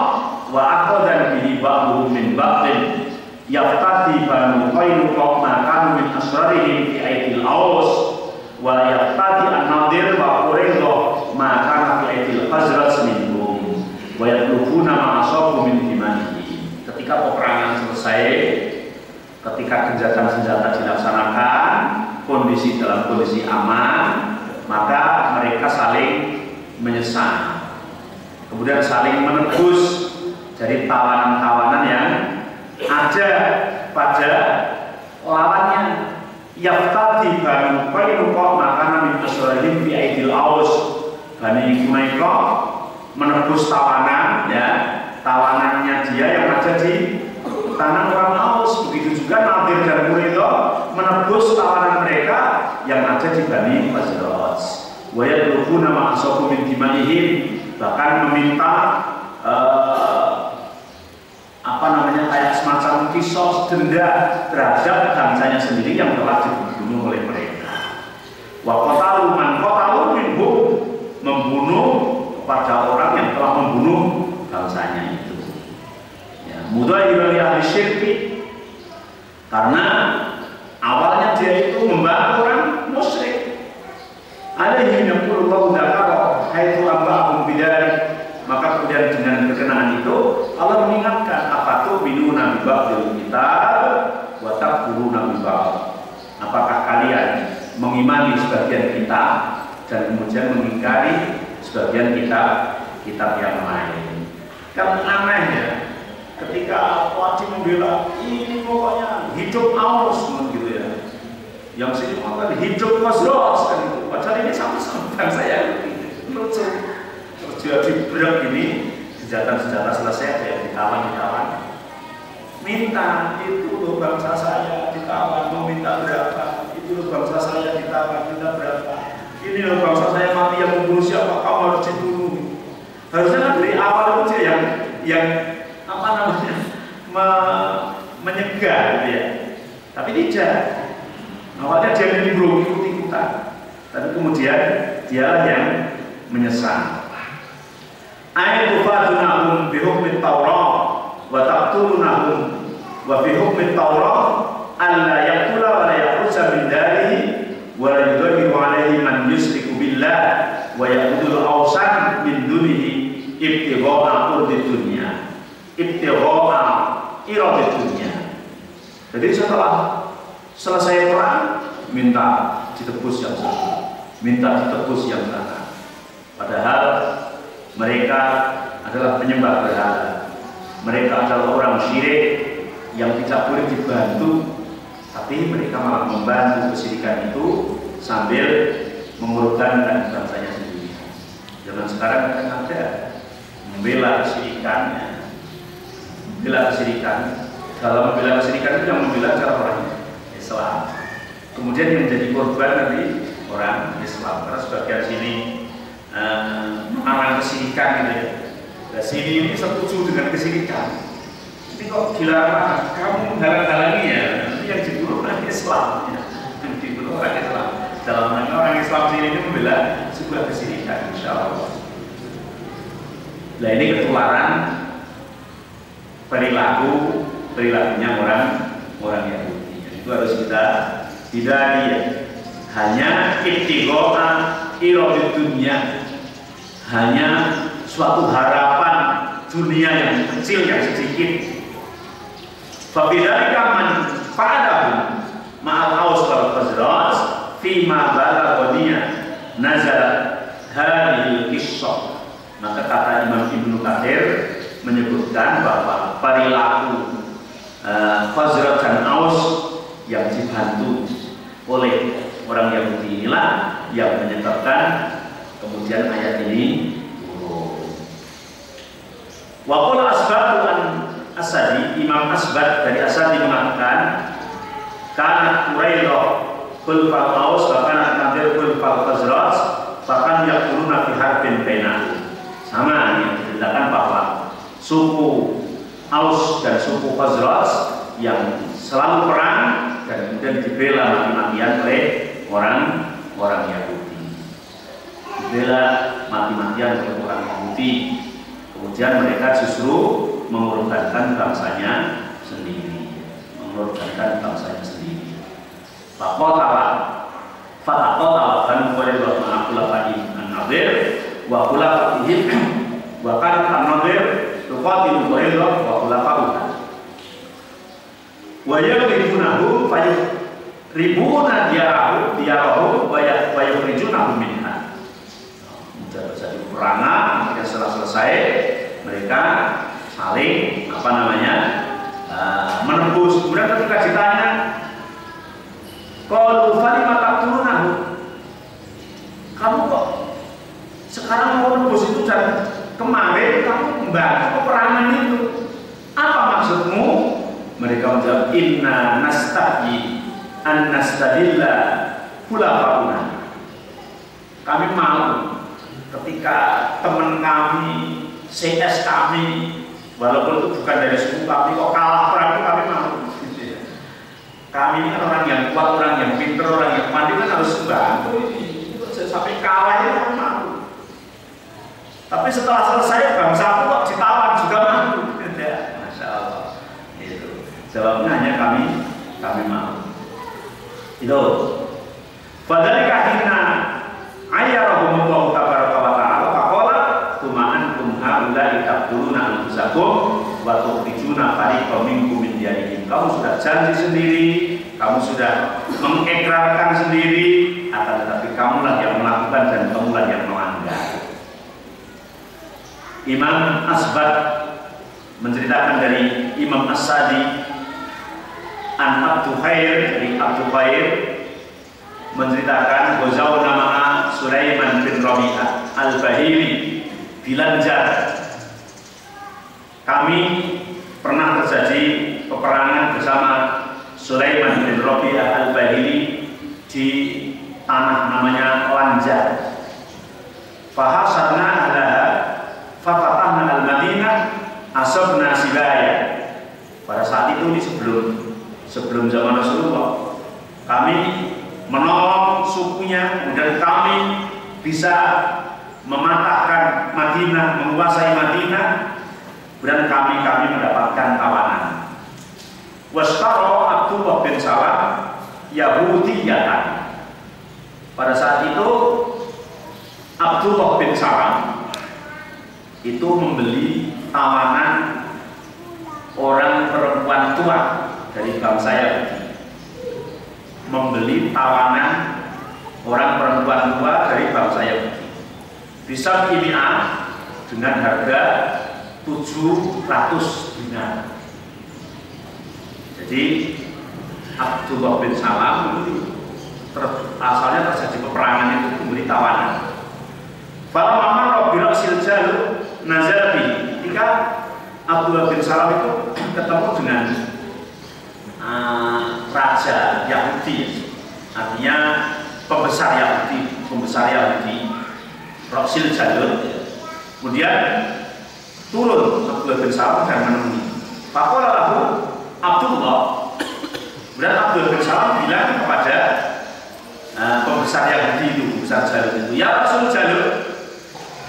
wa aqadan bihi ba'duhum min ba'din yaftadi Banu Qainuqa ma kanu min asrarihim fi aidil Aus wa yaftadi an-Nadir wa Quraidah ma kana fi aidil Khazraj minhum wa yatlubuna ma asabu min dimanihi. Ketika peperangan selesai, ketika gencatan senjata dilaksanakan, kondisi dalam kondisi aman, maka mereka saling menyesal, kemudian saling menebus dari tawanan-tawanan yang ada kepada lawannya. Yaftadi Banu Qainuqa makanan min asrarihim fi aidil Aus. Bani Quraiqa menebus tawanan, ya, tawanannya dia yang ada di tanah orang Aus. Begitu juga Nadir dan Quraiqa menebus tawanan mereka yang ada di Bani Khazraj. Wa yatlubuna ma asabu min dimanihim, bahkan meminta kayak semacam kisos denda terhadap bangsanya sendiri yang telah dibunuh oleh mereka. Wa qatalu man qatalu minhum, membunuh kepada orang yang telah membunuh bangsanya itu. Ya, mudahirul ahli syirki, karena awalnya dia itu membantu orang musyrik. Alaihi yaqulullahu dzakara haitsu amba'ahum bidzalik. Maka kemudian dengan berkenaan itu Allah mengingatkan, apa tuh minuna bi ba'dil kitab wa takfuruna bi ba'd. Apakah kalian mengimani sebagian kitab dan kemudian mengingkari sebagian kitab yang lain? Kan aneh ya, ketika wajib membela ini pokoknya hidup Aus gitu ya, yang sini mengatakan hidup Khazraj kan itu, padahal ini sama-sama bangsa Yahudi. Lucu. Jadi berat ini senjata selesai ya ditawan, minta itu loh bangsa saya ditawan, mau minta berapa, itu loh bangsa saya ditawan, minta berapa, ini loh bangsa saya mati, yang membunuh siapa, kamu harus dibunuh. Harusnya kan dari awal itu yang menyegah gitu ya, tapi tidak. Awalnya dia nimbrung ikut-ikutan, tapi kemudian dialah yang menyesal. Ayat tufadunahum bihukmi Taurat wa taqtulunahum wa bihukmi Taurat alla yaqtula wa la yakhruja min darihi wa la yudhiru alaihi man yusriku billah wa yaqudul awsan min dunihi ibtigha'a urdid dunya, ibtigha'a iradid dunya. Jadi setelah selesai perang minta ditebus yang sana, minta ditebus yang sana, padahal mereka adalah penyembah berhala. Mereka adalah orang syirik yang tidak boleh dibantu, tapi mereka malah membantu kesyirikan itu sambil mengorbankan bangsanya sendiri. Zaman sekarang kan ada membela kesyirikan. Membela kesyirikan. Kalau membela kesyirikan itu yang membela cara orang Islam. Kemudian yang menjadi korban dari orang Islam. Karena sebagian sini mengarang kesyirikan gitu ya. Nah, sini ini setuju dengan kesyirikan. Ini kok dilarang, kamu menghalang-halangi ya. Ini yang dibunuh orang Islam ya. Yang dibunuh orang Islam. Dalam orang Islam sini ini membela sebuah kesyirikan, insya Allah. Nah, ini ketularan perilakunya orang Yahudi. Itu harus kita hindari ya. Hanya ibtigha'a iradid dunya, hanya suatu harapan dunia yang kecil, yang sedikit. Fabidzalika man fa'alahu ma'al Aus wal Khazraj fi ma balaghaniya nazal hadhil qissah. Maka kata Imam Ibnu Katsir menyebutkan bahwa perilaku Khazraj dan Aus yang dibantu oleh orang Yahudi inilah yang menyebabkan kemudian ayat ini turun. Wa qala Asbad Asadi, Imam Asbad dari Asadi mengatakan, kana Quraidah khulfal Aus bahkan Nadir khulfal Khazraj bahkan yaquluna fi harbin bainahum. Sama yang diceritakan bahwa suku Aus dan suku Khazraj yang selalu perang dan kemudian dibela mati-matian oleh orang Yahudi, dibela mati-matian oleh orang Yahudi. Kemudian mereka justru mengorbankan bangsanya sendiri, Fataqala kan Quraidah ma'aqulafa'in an-Nadir wa khulafa'ihim wa kanat an-Nadir tuqatilu Quraidah wa khulafa'uha wa yaqribunahu ribuna diyarahu wa yukhrijunahu minha. Jadi peperangan, kemudian setelah selesai mereka saling menembus. Kemudian ketika ditanya, qalu falima taqtulunahu, kamu kok sekarang mau menembus itu dan kemarin kamu membantu peperangan itu, apa maksudmu? Mereka menjawab, inna nastahyi an nastadilla khulafauna. Kami mau ketika teman kami, CS kami, walaupun itu bukan dari suku kami, kok kalah perang itu kami mau. Kami ini kan orang yang kuat, orang yang pintar, orang yang mandiri kan harus bantu ini. Sampai kalah ini kami mau. Tapi setelah selesai bangsa kok ditawan juga mau. Masya Allah. Itu jawabnya hanya kami mau. Itu. Fadzalika hina ayyarahumullahu tabaraka wa ta'ala faqala tuma'antum haula'i taqtuluna anfusakum wa tukhrijuna fariqam minkum min diyarihim. Kamu sudah janji sendiri, kamu sudah mengikrarkan sendiri, akan tetapi kamulah yang melakukan dan kamulah yang melanggar. Imam Asbad menceritakan dari Imam As-Sadi an Abdu Khair, dari Abdu Khair menceritakan Ghazaw nama Sulaiman bin Rabi'ah Al-Bahili Bilanjar. Kami pernah terjadi peperangan bersama Sulaiman bin Rabi'ah Al-Bahili di tanah namanya Lanjar. Fahasarna adalah fafatahna al-Madinah asabna sibaya. Pada saat itu ini sebelum zaman Rasulullah, kami menolong sukunya, kemudian kami bisa mematahkan Madinah, menguasai Madinah, kemudian kami mendapatkan tawanan. Wastaro Abdullah bin Salam Yahudiyatan. Pada saat itu Abdullah bin Salam itu membeli tawanan orang perempuan tua dari bangsa Yahudi, membeli tawanan orang perempuan tua dari bangsa Yahudi bisa kimiah dengan harga 700 dinar. Jadi Abdullah bin Salam itu asalnya terjadi peperangan itu membeli tawanan. Kalau mama Robirok Siljalu Nazarbi, ketika Abdullah bin Salam itu ketemu dengan raja Yahudi, artinya pembesar Yahudi, Roksil Jalur. Kemudian turun Abdullah bin Salam dan menemui. Pakola lahu Abdullah. Kemudian Abdullah bin Salam bilang kepada pembesar Yahudi itu, pembesar Jalur itu, ya Rasul Jalur,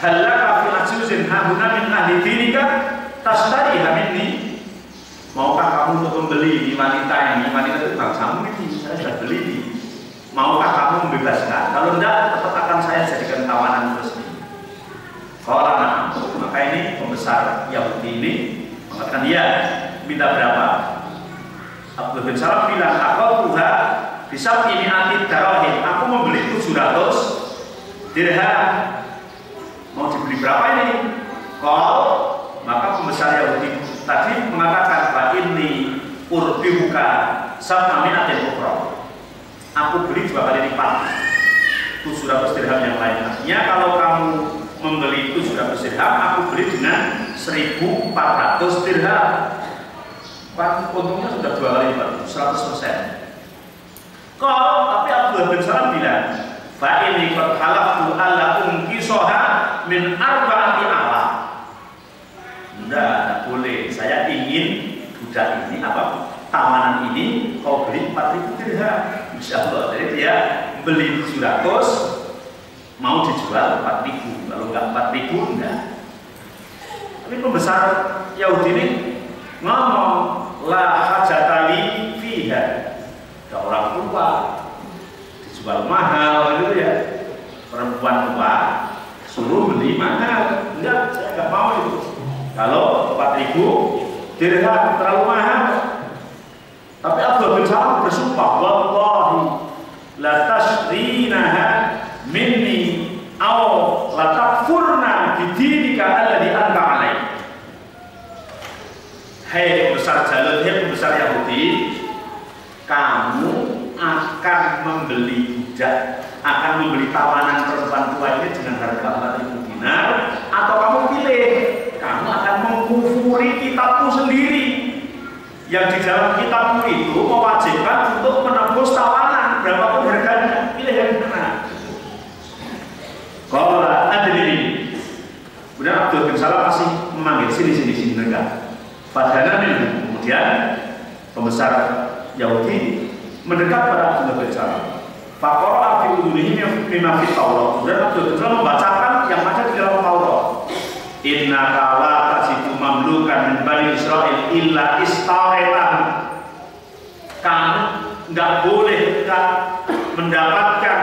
halaka fi ajuzin hahuna min ahli dinika tashtariha minni. Maukah kamu untuk membeli di wanita ini? Wanita itu bangsamu ini, saya sudah beli ini. Maukah kamu membebaskan? Kalau tidak, tetap akan saya jadikan tawanan resmi. Kalau anak, maka ini pembesar Yahudi ini mengatakan, ya, minta berapa? Abdullah bin Salam bilang, aku Tuhan bisa ini anti darahim. Aku membeli 700 dirham. Mau dibeli berapa ini? Kalau maka pembesar Yahudi tadi mengatakan, Pak ini urbihuka sab'aminatin ukhra. Aku beli 2 kali lipat 700 dirham yang lain. Artinya kalau kamu membeli 700 dirham, aku beli dengan 1.400 dirham. Kan untungnya sudah 2 kali lipat, 100%. Tapi Abdullah bin Salam bilang, Fa ini qad halaftu alla unqisaha min arba'ati ala. Tidak boleh. Saya ingin budak ini tawanan ini kau beli 4.000 dirham. Insyaallah. Jadi dia beli 700, mau dijual 4.000. Kalau enggak 4.000 enggak. Tapi pembesar Yahudi ini ngomong la hajatali fiha. Ada orang tua dijual mahal gitu ya. Perempuan tua suruh beli mahal. Enggak, saya enggak mau itu. Kalau 4.000 dirham terlalu mahal. Tapi Abdullah bin Salam bersumpah, wallahi la tasrinaha minni aw la takfurna bidinika alladhi anta alaih. Hai pembesar Jalur, hai akan membeli budak, akan membeli tawanan perempuan tua ini dengan harga 4.000 dinar, atau kamu pilih, kamu akan mengkufuri kitabmu sendiri yang di dalam kitabmu itu mewajibkan untuk menebus tawanan berapapun harganya. Pilih yang mana? Kalau ada ini, kemudian Abdul bin Salam masih memanggil sini mereka. Padahal kemudian pembesar Yahudi mendekat pada Abdul bin Salam. Faqara fi udunihi mimma fi Taurat. Dan Abdul bin Salam membacakan yang ada di dalam Taurat. Inna la tajidu mamlukan min Bani Israil illa istaretan. Kamu nggak boleh mendapatkan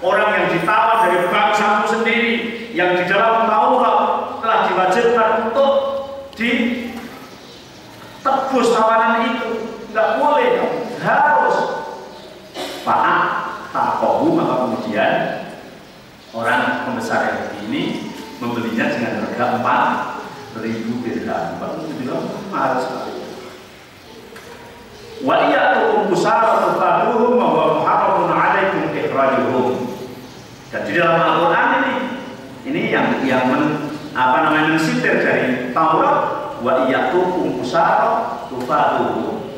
orang yang ditawar dari bangsamu sendiri yang di dalam Taurat telah diwajibkan untuk ditebus tawanan itu. Nggak boleh, harus takohu. Maka kemudian orang pembesar Yahudi ini membelinya dengan harga 4.000 dirham. 4.000 dirham mahal sekali. Wa iyatukum busara tufaduhum wa huwa muharramun 'alaikum ikhrajuhum. Dan di dalam Al-Qur'an ini yang mensitir dari Taurat. Wa iyatukum busara tufaduhum.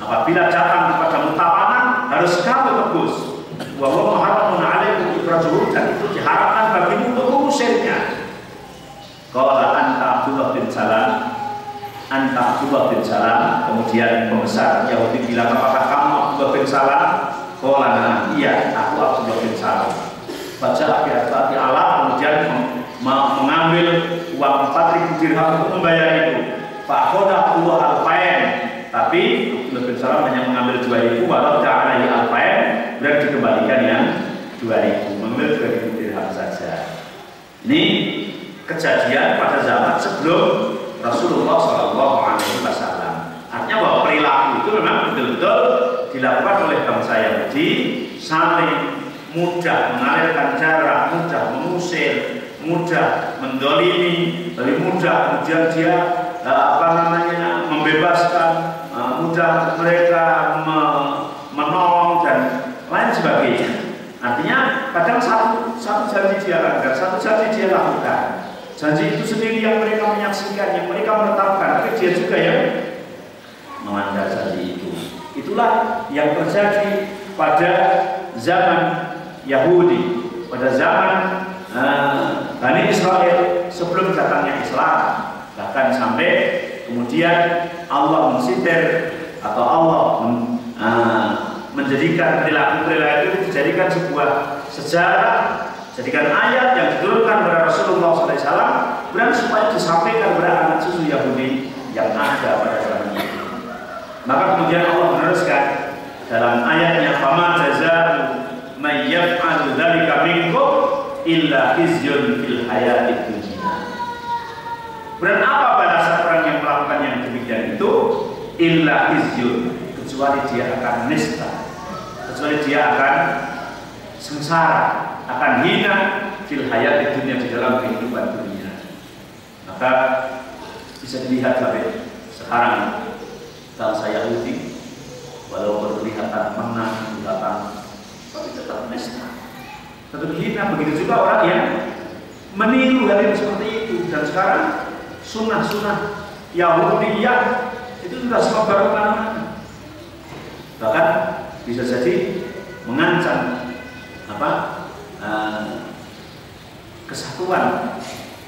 Apabila datang kepada tawanan harus kamu tebus. Wa huwa muharramun 'alaikum ikhrajuhum, dan itu diharapkan bagimu untuk mengusirnya. Qala anta Abdullah bin Salam. Kemudian pembesar Yahudi bilang, apakah kamu Abdullah bin Salam? Qala na'am, iya, aku Abdullah bin Salam. Baca ayat Allah, kemudian mengambil uang 4.000 dirham untuk membayar itu. Fa'khoda Allah al-fain. Tapi Abdullah bin Salam hanya mengambil 2.000, walau ta'alai al-fain, dan dikembalikan yang 2.000, mengambil 2.000 dirham saja. Ini kejadian pada zaman sebelum Rasulullah SAW. Artinya bahwa perilaku itu memang betul-betul dilakukan oleh bangsa Yahudi, saling mudah mengalirkan darah, mudah mengusir, mudah mendolimi, lebih mudah kemudian dia membebaskan, mudah mereka menolong dan lain sebagainya. Artinya kadang satu janji dia langgar, satu janji dia lakukan. Janji itu sendiri yang mereka menyaksikan, yang mereka menetapkan, tapi dia juga yang melanggar janji itu. Itulah yang terjadi pada zaman Yahudi, pada zaman Bani Israel sebelum datangnya Islam. Bahkan sampai kemudian Allah mensitir atau Allah menjadikan perilaku itu dijadikan sebuah sejarah, jadikan ayat yang diturunkan kepada Rasulullah SAW, dan supaya disampaikan kepada anak cucu Yahudi yang ada pada zaman itu. Maka kemudian Allah meneruskan dalam ayatnya, "Fama jazaa'u may yaf'alu dzalika minkum illa khizyun fil hayatid dunya." Dan apa balasan orang yang melakukan yang demikian itu? Illa khizyun, kecuali dia akan nista, kecuali dia akan sengsara, akan hina fil hayatid dunya, di dalam kehidupan dunia. Maka bisa dilihat sampai sekarang bangsa Yahudi walaupun kelihatan menang, kelihatan, tapi tetap nista, tetap hina. Begitu juga orang yang meniru hal yang seperti itu. Dan sekarang sunnah-sunnah Yahudiyah itu sudah sebar kemana-mana. Bahkan bisa jadi mengancam kesatuan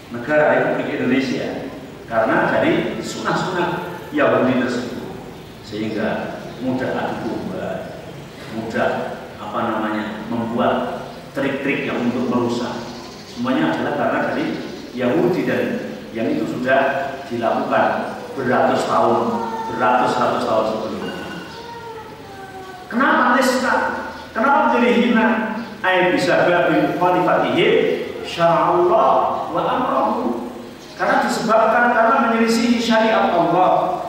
negara Republik Indonesia karena dari sunnah-sunnah Yahudi tersebut, sehingga mudah adu domba, mudah membuat trik-trik yang untuk merusak. Semuanya adalah karena dari Yahudi, dan yang itu sudah dilakukan beratus tahun sebelumnya. Kenapa nista? Kenapa menjadi hina? Ay bisa babi khalifatihim syara'allah wa amrahu. Karena disebabkan karena menyelisihi syariat Allah,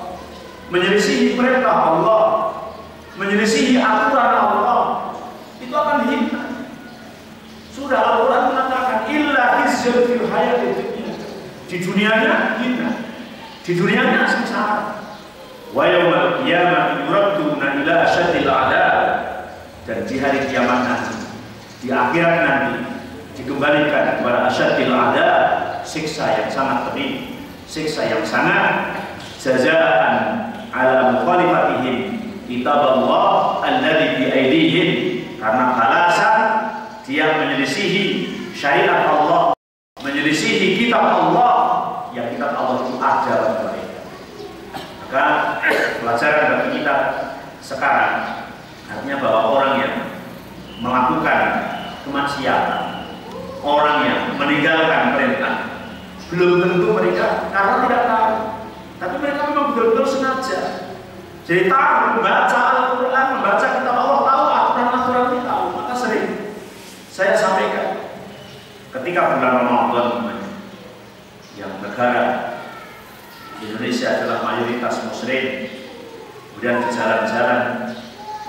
menyelisihi perintah Allah, menyelisihi aturan Allah, itu akan hina. Sudah Al-Quran mengatakan illa khizyun fil hayatid dunya. Di dunianya hina, di dunianya sengsara. Wa yawmal qiyamah yuradduna ila asyaddil a'dab. dan di hari kiamat nanti, di akhirat nanti dikembalikan kepada asyadil ada, siksa yang sangat pedih, siksa yang sangat jazaan ala mukhalifatihim kitab Allah alladzi bi aidihim, karena balasan dia menyelisihi syariat Allah, menyelisihi kitab Allah, yang kitab Allah itu ada pada mereka. Maka pelajaran bagi kita sekarang artinya bahwa orang yang melakukan kemaksiatan, orang yang meninggalkan perintah, belum tentu mereka karena tidak tahu, tapi mereka memang betul-betul sengaja. Jadi tahu, membaca Al-Quran, membaca kitab Allah, tahu aturan-aturan ini tahu. Maka sering saya sampaikan ketika bulan Ramadan yang negara Indonesia adalah mayoritas muslim, kemudian di jalan-jalan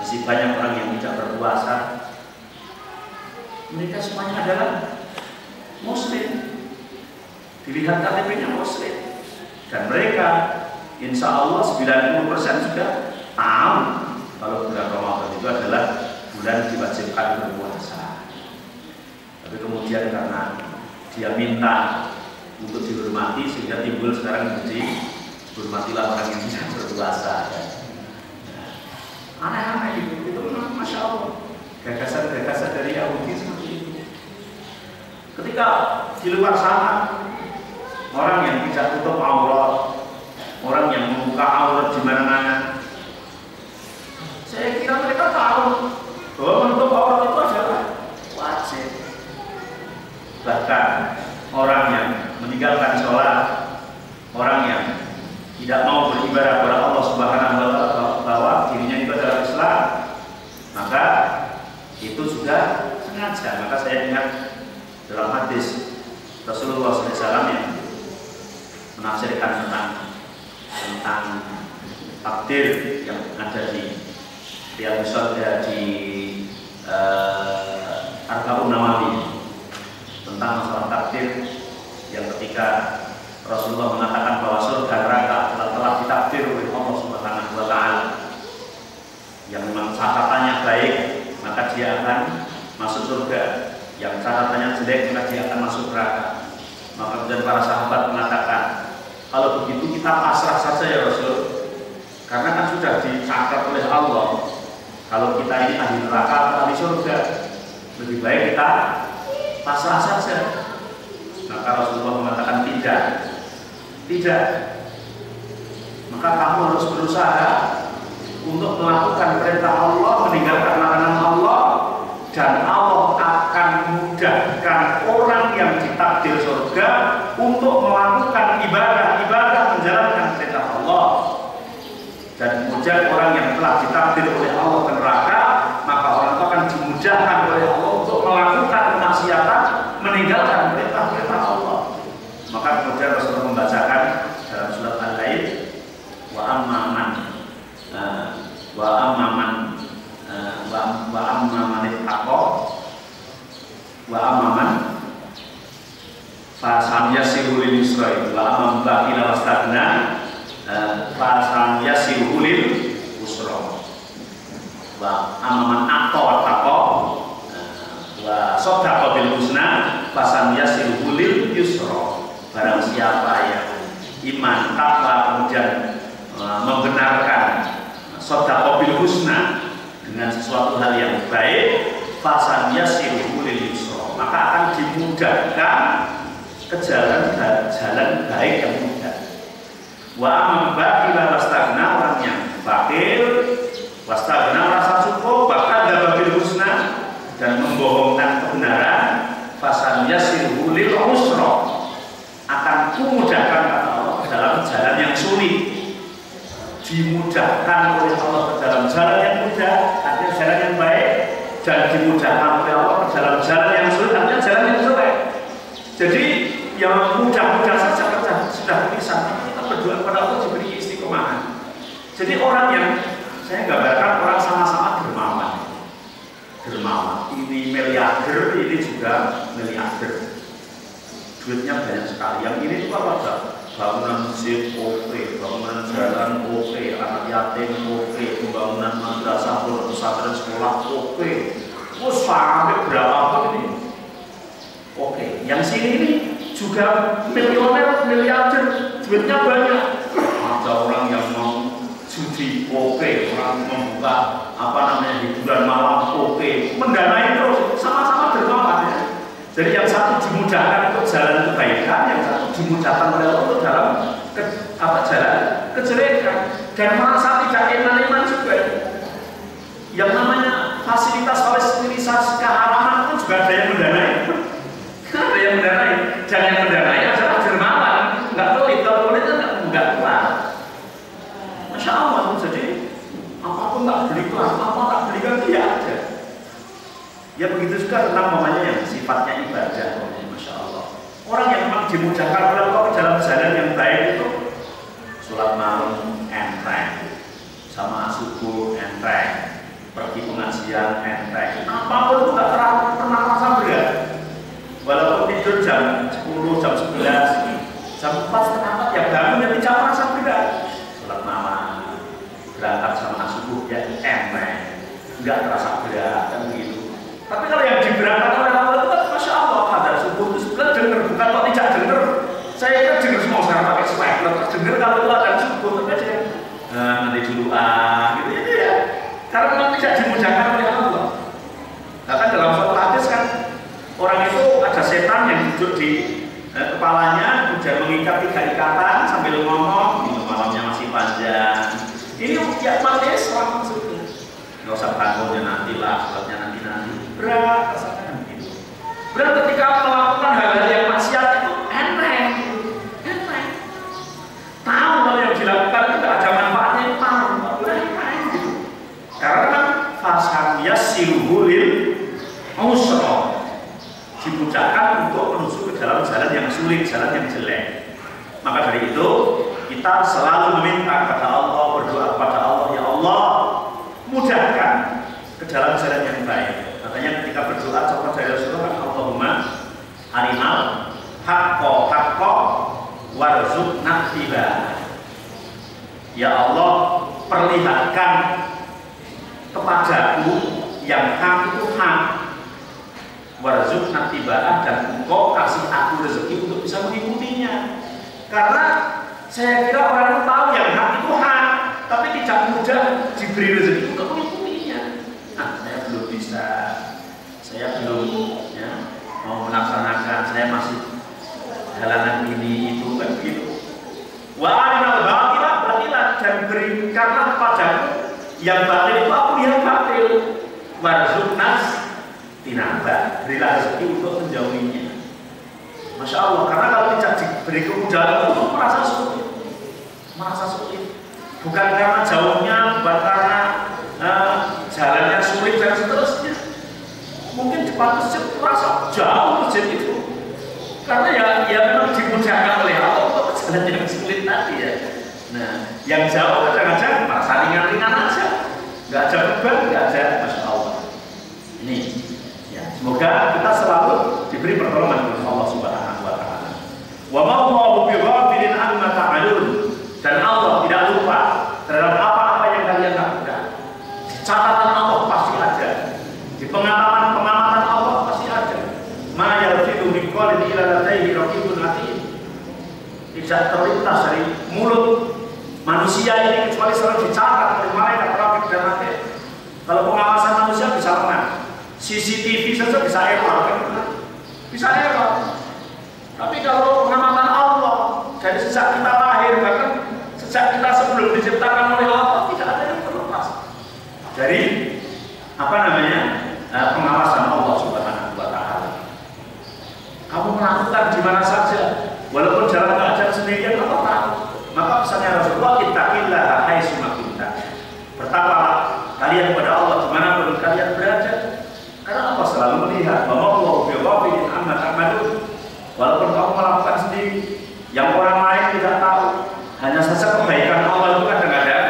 masih banyak orang yang tidak berpuasa, mereka semuanya adalah muslim, dilihat KTP-nya muslim, dan mereka insya Allah 90% sudah tahu kalau bulan Ramadan itu adalah bulan diwajibkan berpuasa. Tapi kemudian karena dia minta untuk dihormati sehingga timbul sekarang jadi hormatilah orang yang tidak berpuasa. Aneh-aneh itu Masya Allah, gagasan-gagasan dari Yahudi seperti itu. Ketika di luar sana orang yang tidak tutup aurat, orang yang membuka aurat di mana-mana, saya kira mereka tahu bahwa menutup aurat itu adalah wajib. Bahkan orang yang meninggalkan sholat, orang yang tidak mau beribadah kepada Allah Subhanahu wa Ta'ala bahwa dirinya itu adalah Islam, maka itu sudah sengaja. Maka saya ingat dalam hadis Rasulullah SAW yang menafsirkan tentang takdir yang ada di Riyadhus Shalihin, di Arba'un Nawawi, tentang masalah takdir, yang ketika Rasulullah mengatakan bahwa surga neraka telah ditakdir oleh Allah Subhanahu wa Ta'ala, yang memang catatannya baik maka dia akan masuk surga, yang catatannya jelek maka dia akan masuk neraka. Maka kemudian para sahabat mengatakan, kalau begitu kita pasrah saja ya Rasul, karena kan sudah dicatat oleh Allah kalau kita ini ahli neraka atau ahli surga, lebih baik kita pasrah saja. Maka Rasulullah mengatakan tidak. Maka kamu harus berusaha untuk melakukan perintah Allah, meninggalkan larangan Allah, dan Allah akan mudahkan orang yang ditakdir surga untuk melakukan ibadah menjalankan perintah Allah. Dan kemudian orang yang telah ditakdir oleh Allah ke neraka, maka orang itu akan dimudahkan oleh Allah untuk melakukan kemaksiatan, meninggalkan perintah-perintah Allah. Maka kemudian Rasulullah membacakan dalam surat Al-Lail, wa amman ittaqa wa amman fasam yasiru lil yusra wa amman baqila wastagna fasam yasiru lil usra wa amman ittaqa wa shaddaqa bil husna fasam yasiru lil yusra. Barang siapa yang iman, takwa, kemudian membenarkan shaddaqa bil husna dengan sesuatu hal yang baik, fasan yasiru lil yusra, maka akan dimudahkan ke jalan baik yang mudah. Wa amman baqila wastagna, orang yang bakil, wastagna rasa cukup, bahkan bil husna, dan membohongkan kebenaran, fasan yasiru lil usra, akan kumudahkan kata Allah ke dalam jalan yang sulit. Dimudahkan oleh Allah ke dalam jalan yang mudah, artinya jalan yang baik, dan dimudahkan oleh Allah ke dalam jalan yang sulit, artinya jalan yang jelek. Jadi yang mudah-mudah saja sudah bisa, kita berdoa kepada Allah diberi istiqomahan. Jadi orang yang saya gambarkan orang sama-sama dermawan, ini miliarder, ini juga miliarder, duitnya banyak sekali. Yang ini itu apa? bangunan masjid oke, bangunan jalan oke, anak yatim oke, pembangunan madrasah, pesantren, sekolah oke. Oh, sampai berapa ini? Oke, yang sini ini juga milioner, miliarder, duitnya banyak. Ada orang yang mau judi oke, orang membuka hiburan malam oke, mendanai terus, sama-sama bermanfaat ya. Jadi yang satu dimudahkan untuk jalan kebaikan, yang satu dimudahkan oleh Allah untuk dalam jalan kejelekan, dan merasa tidak enak juga. Yang namanya fasilitas fasilitas keharaman itu juga ada yang mendanai, ada yang mendanai, dan yang mendanai adalah dermawan, nggak pelit, kalau pelit nggak kuat. Masya Allah, jadi apapun tak beli kelas, apa tak beli kan dia aja. Ya begitu juga tentang namanya yang sifatnya ibadah. Masya Allah. Orang yang memang dimudahkan oleh Allah dalam jalan yang baik itu sholat malam enteng, sama subuh enteng, pergi pengajian enteng. Apapun itu nggak pernah merasa berat. Walaupun tidur jam 10, jam 11, jam 4 ya bangun dan tidak merasa berat. Sholat malam, berangkat sama subuh ya enteng, nggak terasa berat kan begitu. Tapi kalau yang diberangkat oleh Allah itu kan Masya Allah, pada subuh itu sebenarnya dengar, bukan kok tidak dengar. Saya kan dengar semua sekarang pakai speaker, dengar kalau itu ada subuh, tapi aja nanti dulu gitu ya. Karena memang tidak dimudahkan oleh Allah. Bahkan dalam suatu hadis kan orang itu ada setan yang duduk di kepalanya, kemudian mengikat 3 ikatan sambil ngomong, ini malamnya masih panjang. Ini ya maksudnya Islam maksudnya. Nggak usah bangunnya nantilah, sholatnya nanti. Berat rasakan gitu. Berat ketika melakukan hal-hal yang maksiat itu enteng. Tahu kalau yang dilakukan itu ada manfaatnya, tahu, nggak boleh enteng gitu. Karena fasad yassiruhulil usra, dimudahkan untuk menuju ke dalam jalan yang sulit, jalan yang jelek. Maka dari itu kita selalu meminta kepada Allah, berdoa kepada Allah, ya Allah mudahkan ke dalam jalan yang baik. Makanya ketika berdoa contoh dari Rasulullah, Allahumma arinal haqqo warzuqna tiba. Ya Allah, perlihatkan kepadaku yang hak itu hak, warzuqna tiba, dan engkau kasih aku rezeki untuk bisa mengikutinya. Karena saya kira orang itu tahu yang hak itu hak, tapi tidak mudah diberi rezeki untuk mengikutinya. Nah, saya belum bisa, saya belum mau melaksanakan, saya masih jalanan ini itu kan begitu. Wa arinal batila, dan berikanlah kepadaku yang batil itu aku yang batil. Warzuqnas tinaba, berilah rezeki untuk menjauhinya. Masya Allah, karena kalau tidak diberi kemudahan itu merasa sulit. Bukan karena jauhnya, bukan karena jalannya sulit dan seterusnya. Mungkin depan masjid merasa jauh masjid itu, karena ya memang dimudahkan oleh Allah untuk jalan yang sulit tadi ya. Nah, yang jauh kadang-kadang merasa ringan-ringan aja, nggak ada beban, nggak ada. Masya Allah. Ini ya, semoga kita selalu diberi pertolongan oleh Allah Subhanahu wa Ta'ala. Wa ma Allahu bighafilin amma ta'malun, dan Allah tidak lupa terhadap apa-apa yang kalian lakukan. Catatan Allah pasti ada, di pengamatan Allah pasti ada. Ma yalfidu min qawlin illa ladayhi raqibun atid. Tidak terlintas dari mulut manusia ini kecuali selalu dicatat oleh malaikat raqib dan atid. Kalau pengawasan manusia bisa menang, CCTV saja bisa error, bisa error. Tapi kalau pengamatan Allah dari sejak kita lahir, bahkan sejak kita sebelum diciptakan oleh Allah, tidak ada yang terlepas dari pengawasan Allah Subhanahu wa Ta'ala. Kamu melakukan di mana saja, walaupun dalam keadaan sendirian, Allah tahu. Maka pesannya Rasulullah, ittaqillaha haitsu ma kunta. Bertakwalah kalian kepada Allah dimanapun kalian berada, karena Allah selalu melihat. Wa ma Allahu bighafilin amma ta'malun. Walaupun kamu melakukan sendiri, yang orang lain tidak tahu. Hanya saja kebaikan Allah itu kadang-kadang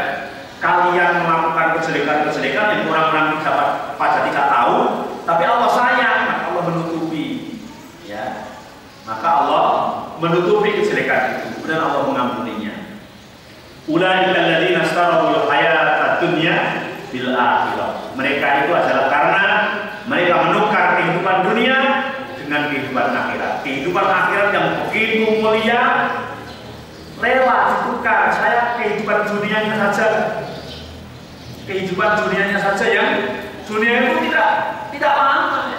kalian melakukan kejelekan-kejelekan yang orang-orang pada tidak tahu, tapi Allah sayang, maka Allah menutupi, ya. Maka Allah menutupi kejelekan itu. kemudian Allah mengampuninya. Ulaika alladziina ishtarawul hayatad dunya bil akhirah. Mereka itu adalah karena mereka menukar kehidupan dunia dengan kehidupan akhirat. Kehidupan akhirat yang begitu mulia rela ditukar. Saya kehidupan dunianya saja. Kehidupan dunianya saja yang dunia itu tidak lama.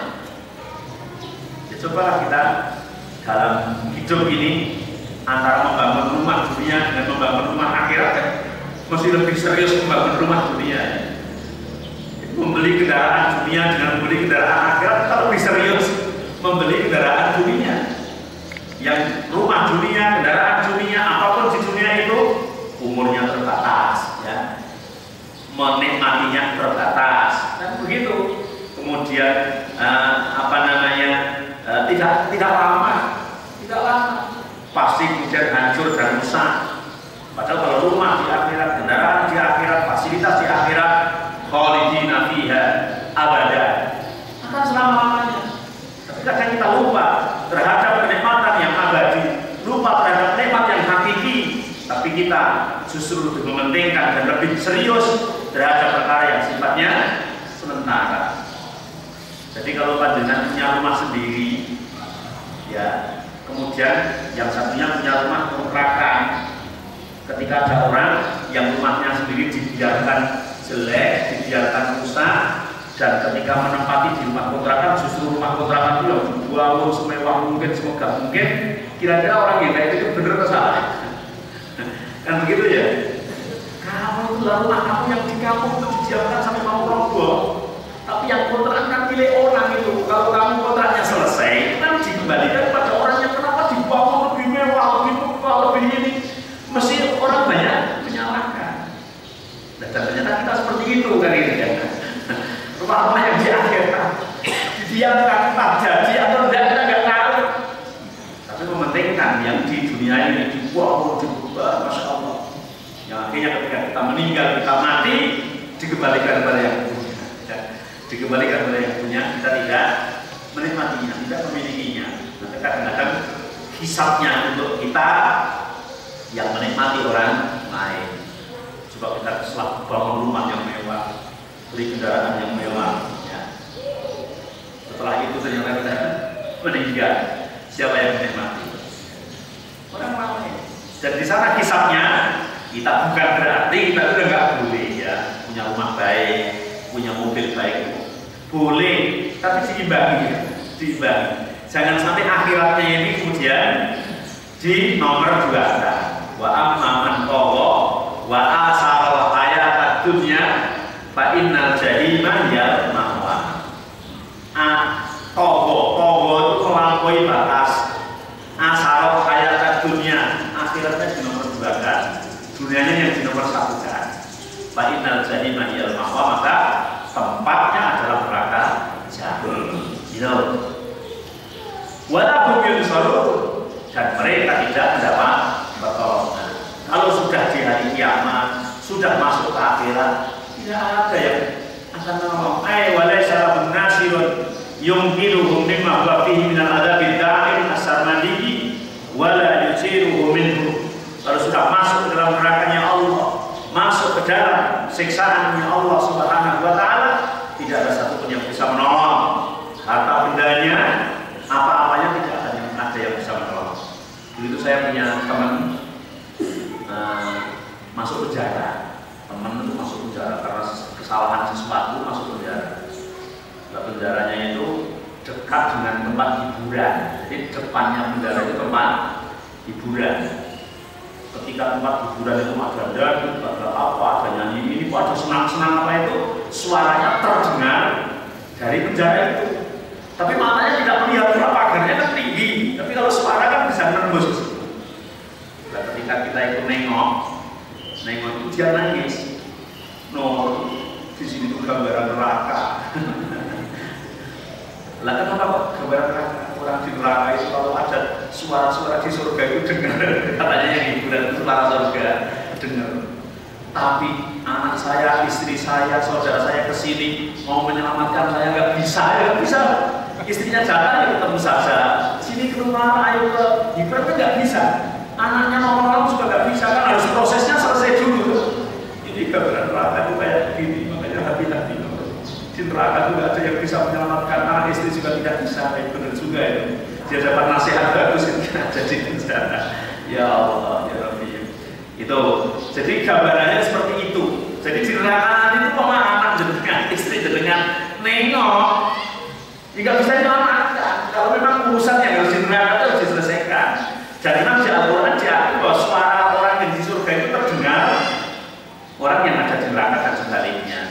Ya, cobalah kita dalam hidup ini antara membangun rumah dunia dengan membangun rumah akhirat, mesti lebih serius membangun rumah dunia. Membeli kendaraan dunia dengan membeli kendaraan akhirat, kita lebih serius membeli kendaraan dunia. Yang rumah dunia, kendaraan dunia, apapun di dunia itu umurnya terbatas, ya. Menikmatinya terbatas, dan begitu. Kemudian tidak lama, pasti kemudian hancur dan rusak. Padahal kalau rumah di akhirat, kendaraan di akhirat, fasilitas di akhirat, khalidina fiha abada, akan selama-lamanya. Tapi kadang kita lupa terhadap kenikmatan yang abadi, lupa terhadap nikmat yang hakiki. Tapi kita justru lebih mementingkan dan lebih serius terhadap perkara yang sifatnya sementara. Jadi kalau panjenengan punya rumah sendiri, ya, kemudian yang satunya punya rumah kontrakan, ketika ada orang yang rumahnya sendiri dibiarkan jelek, dibiarkan rusak, dan ketika menempati di rumah kontrakan, justru rumah kontrakan itu yang dibangun semewah mungkin, semegah mungkin, kira-kira orang yang kayak itu benar atau salah? Kan begitu ya? Kamu itu rumah kamu yang di kampung itu didiamkan sampai mau roboh, tapi yang kontrakan kan milik orang itu. Kalau kamu kontraknya selesai, kan dikembalikan pada orang yang kenapa dibangun lebih mewah, lebih megah, lebih ini. Mesti orang banyak menyalahkan. Dan ternyata kita seperti itu kan ini ya. Rumah-rumah yang di akhirat didiamkan entah jadi atau tidak, kita nggak tahu. Tapi mementingkan yang di dunia ini dibuang, masya Allah. Yang akhirnya ketika kita meninggal, kita mati, dikembalikan kepada yang punya. Dikembalikan kepada yang punya, kita tidak menikmatinya, tidak memilikinya. Nah, kadang-kadang hisabnya untuk kita yang menikmati orang lain. Coba kita setelah bangun rumah yang mewah, beli kendaraan yang mewah, ya. Setelah itu ternyata kita meninggal, siapa yang menikmati? Orang lain. Dan di sana hisabnya kita bukan berarti kita sudah nggak boleh, ya, punya rumah baik, punya mobil baik, boleh, tapi diimbangi, ya. Diimbangi. Jangan sampai akhiratnya ini kemudian di nomor 2. Wa amman tawa wa asara hayatad dunya fa innal jahima ya ma'wa. Tawa itu melampaui batas. Asara hayatad dunya, akhiratnya di nomor 2 kan, dunianya yang di nomor 1 kan. Fa innal jahima ya ma'wa, maka tempatnya adalah neraka jahim. Gitu. Wala hum yunsarun, dan mereka tidak mendapat pertolongan. Kalau sudah di hari kiamat, sudah masuk ke akhirat, tidak ada yang akan menolong. Walaysa lahum nasirun yumkinuhum mimma huwa fihi minal adzabil da'im as-sarmadi wala yusiruhum minhu. Kalau sudah masuk ke dalam nerakanya Allah, masuk ke dalam siksaannya Allah Subhanahu wa taala, tidak ada satupun yang bisa menolong. Harta bendanya, apa-apanya tidak ada yang bisa menolong. Begitu saya punya teman masuk penjara. Teman itu masuk penjara karena kesalahan sesuatu, masuk penjara. Nah, penjaranya itu dekat dengan tempat hiburan. Jadi depannya penjara itu tempat hiburan. Ketika tempat hiburan itu ada dangdut, ada apa, ada nyanyi ini, ada senang-senang apa itu, suaranya terdengar dari penjara itu. Tapi matanya tidak melihat, pagarnya kan tinggi. Tapi kalau suara kan bisa nembus. Nah, ketika kita itu nengok itu dia nangis. No, di sini tuh gambaran neraka. Lah kenapa kok gambaran neraka? Orang di neraka itu kalau ada suara-suara di surga itu dengar. Katanya yang hiburan itu suara surga dengar. Tapi anak saya, istri saya, saudara saya kesini mau menyelamatkan saya nggak bisa. Istrinya jalan ya ketemu saja. Sini ke rumah, ayo ke hiburan kan nggak bisa. anaknya mau menolong juga nggak bisa, kan harus prosesnya selesai dulu. Ini gambaran neraka itu kayak begini, makanya hati-hati. Di neraka juga ada yang bisa menyelamatkan, anak istri juga tidak bisa, benar juga itu. Dia dapat nasihat bagus ketika jadi bencana. Ya Allah, ya Rabbi. Itu, jadi gambarannya seperti itu. Jadi di neraka nanti itu anak jenengan, istri jenengan nengok, nggak bisa diselamatkan. Kalau memang urusan yang harus di neraka itu harus diselesaikan. Dan memang di Al-Quran diakui bahwa suara orang yang di surga itu terdengar orang yang ada di neraka dan sebaliknya.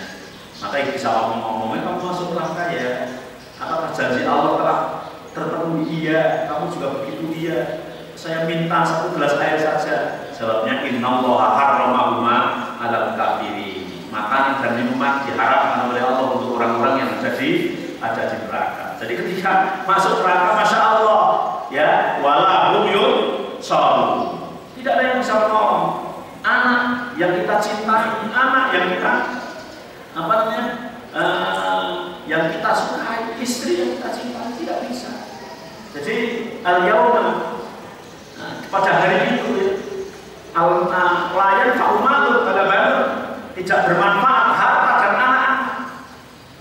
Maka yang bisa ngomong-ngomongnya, kamu masuk neraka ya. Apakah janji Allah telah terpenuhi? Iya. Kamu juga begitu? Iya. Saya minta 1 gelas air saja. Jawabnya, innallaha harramahuma 'alal kafirin. Makanan dan minuman diharamkan oleh Allah untuk orang-orang yang ada di neraka. Jadi ketika masuk neraka, masya Allah, ya, walahum yunsaru. Tidak ada yang bisa menolong. Anak yang kita cintai, anak yang kita yang kita sukai, istri yang kita cintai, tidak bisa. Jadi al-yauma, pada hari itu ya, layan fa'umalun pada baru tidak bermanfaat harta dan anak-anak.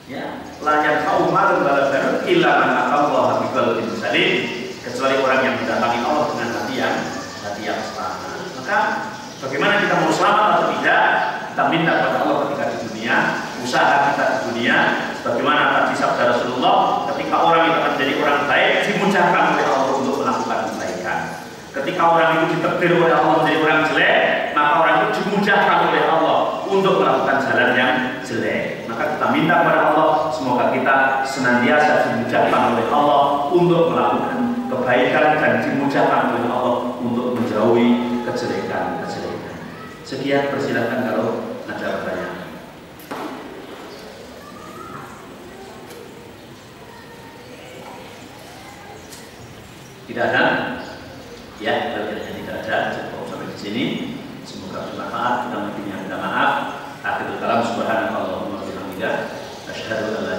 Ya, layan fa'umalun pada baru illa man atallaha biqalbin salim, kecuali orang yang mendatangi Allah dengan hati yang selamat. Maka bagaimana kita mau selamat atau tidak? Kita minta kepada Allah ketika di dunia, usaha kita di dunia, sebagaimana tadi sabda Rasulullah, ketika orang itu menjadi orang baik, dimudahkan oleh Allah untuk melakukan kebaikan. Ketika orang itu ditakdir oleh Allah menjadi orang jelek, maka orang itu dimudahkan oleh Allah untuk melakukan jalan yang jelek. Maka kita minta kepada Allah, semoga kita senantiasa dimudahkan oleh Allah untuk melakukan kebaikan dan dimudahkan oleh Allah untuk menjauhi kejelekan-kejelekan. Sekian, persilakan kalau ada pertanyaan. Tidak ada? Ya, kalau tidak ada, cukup sampai di sini. Semoga bermanfaat. Kita minta maaf. Akhirul kalam, subhanallah wa bihamdihi, asyhadu an la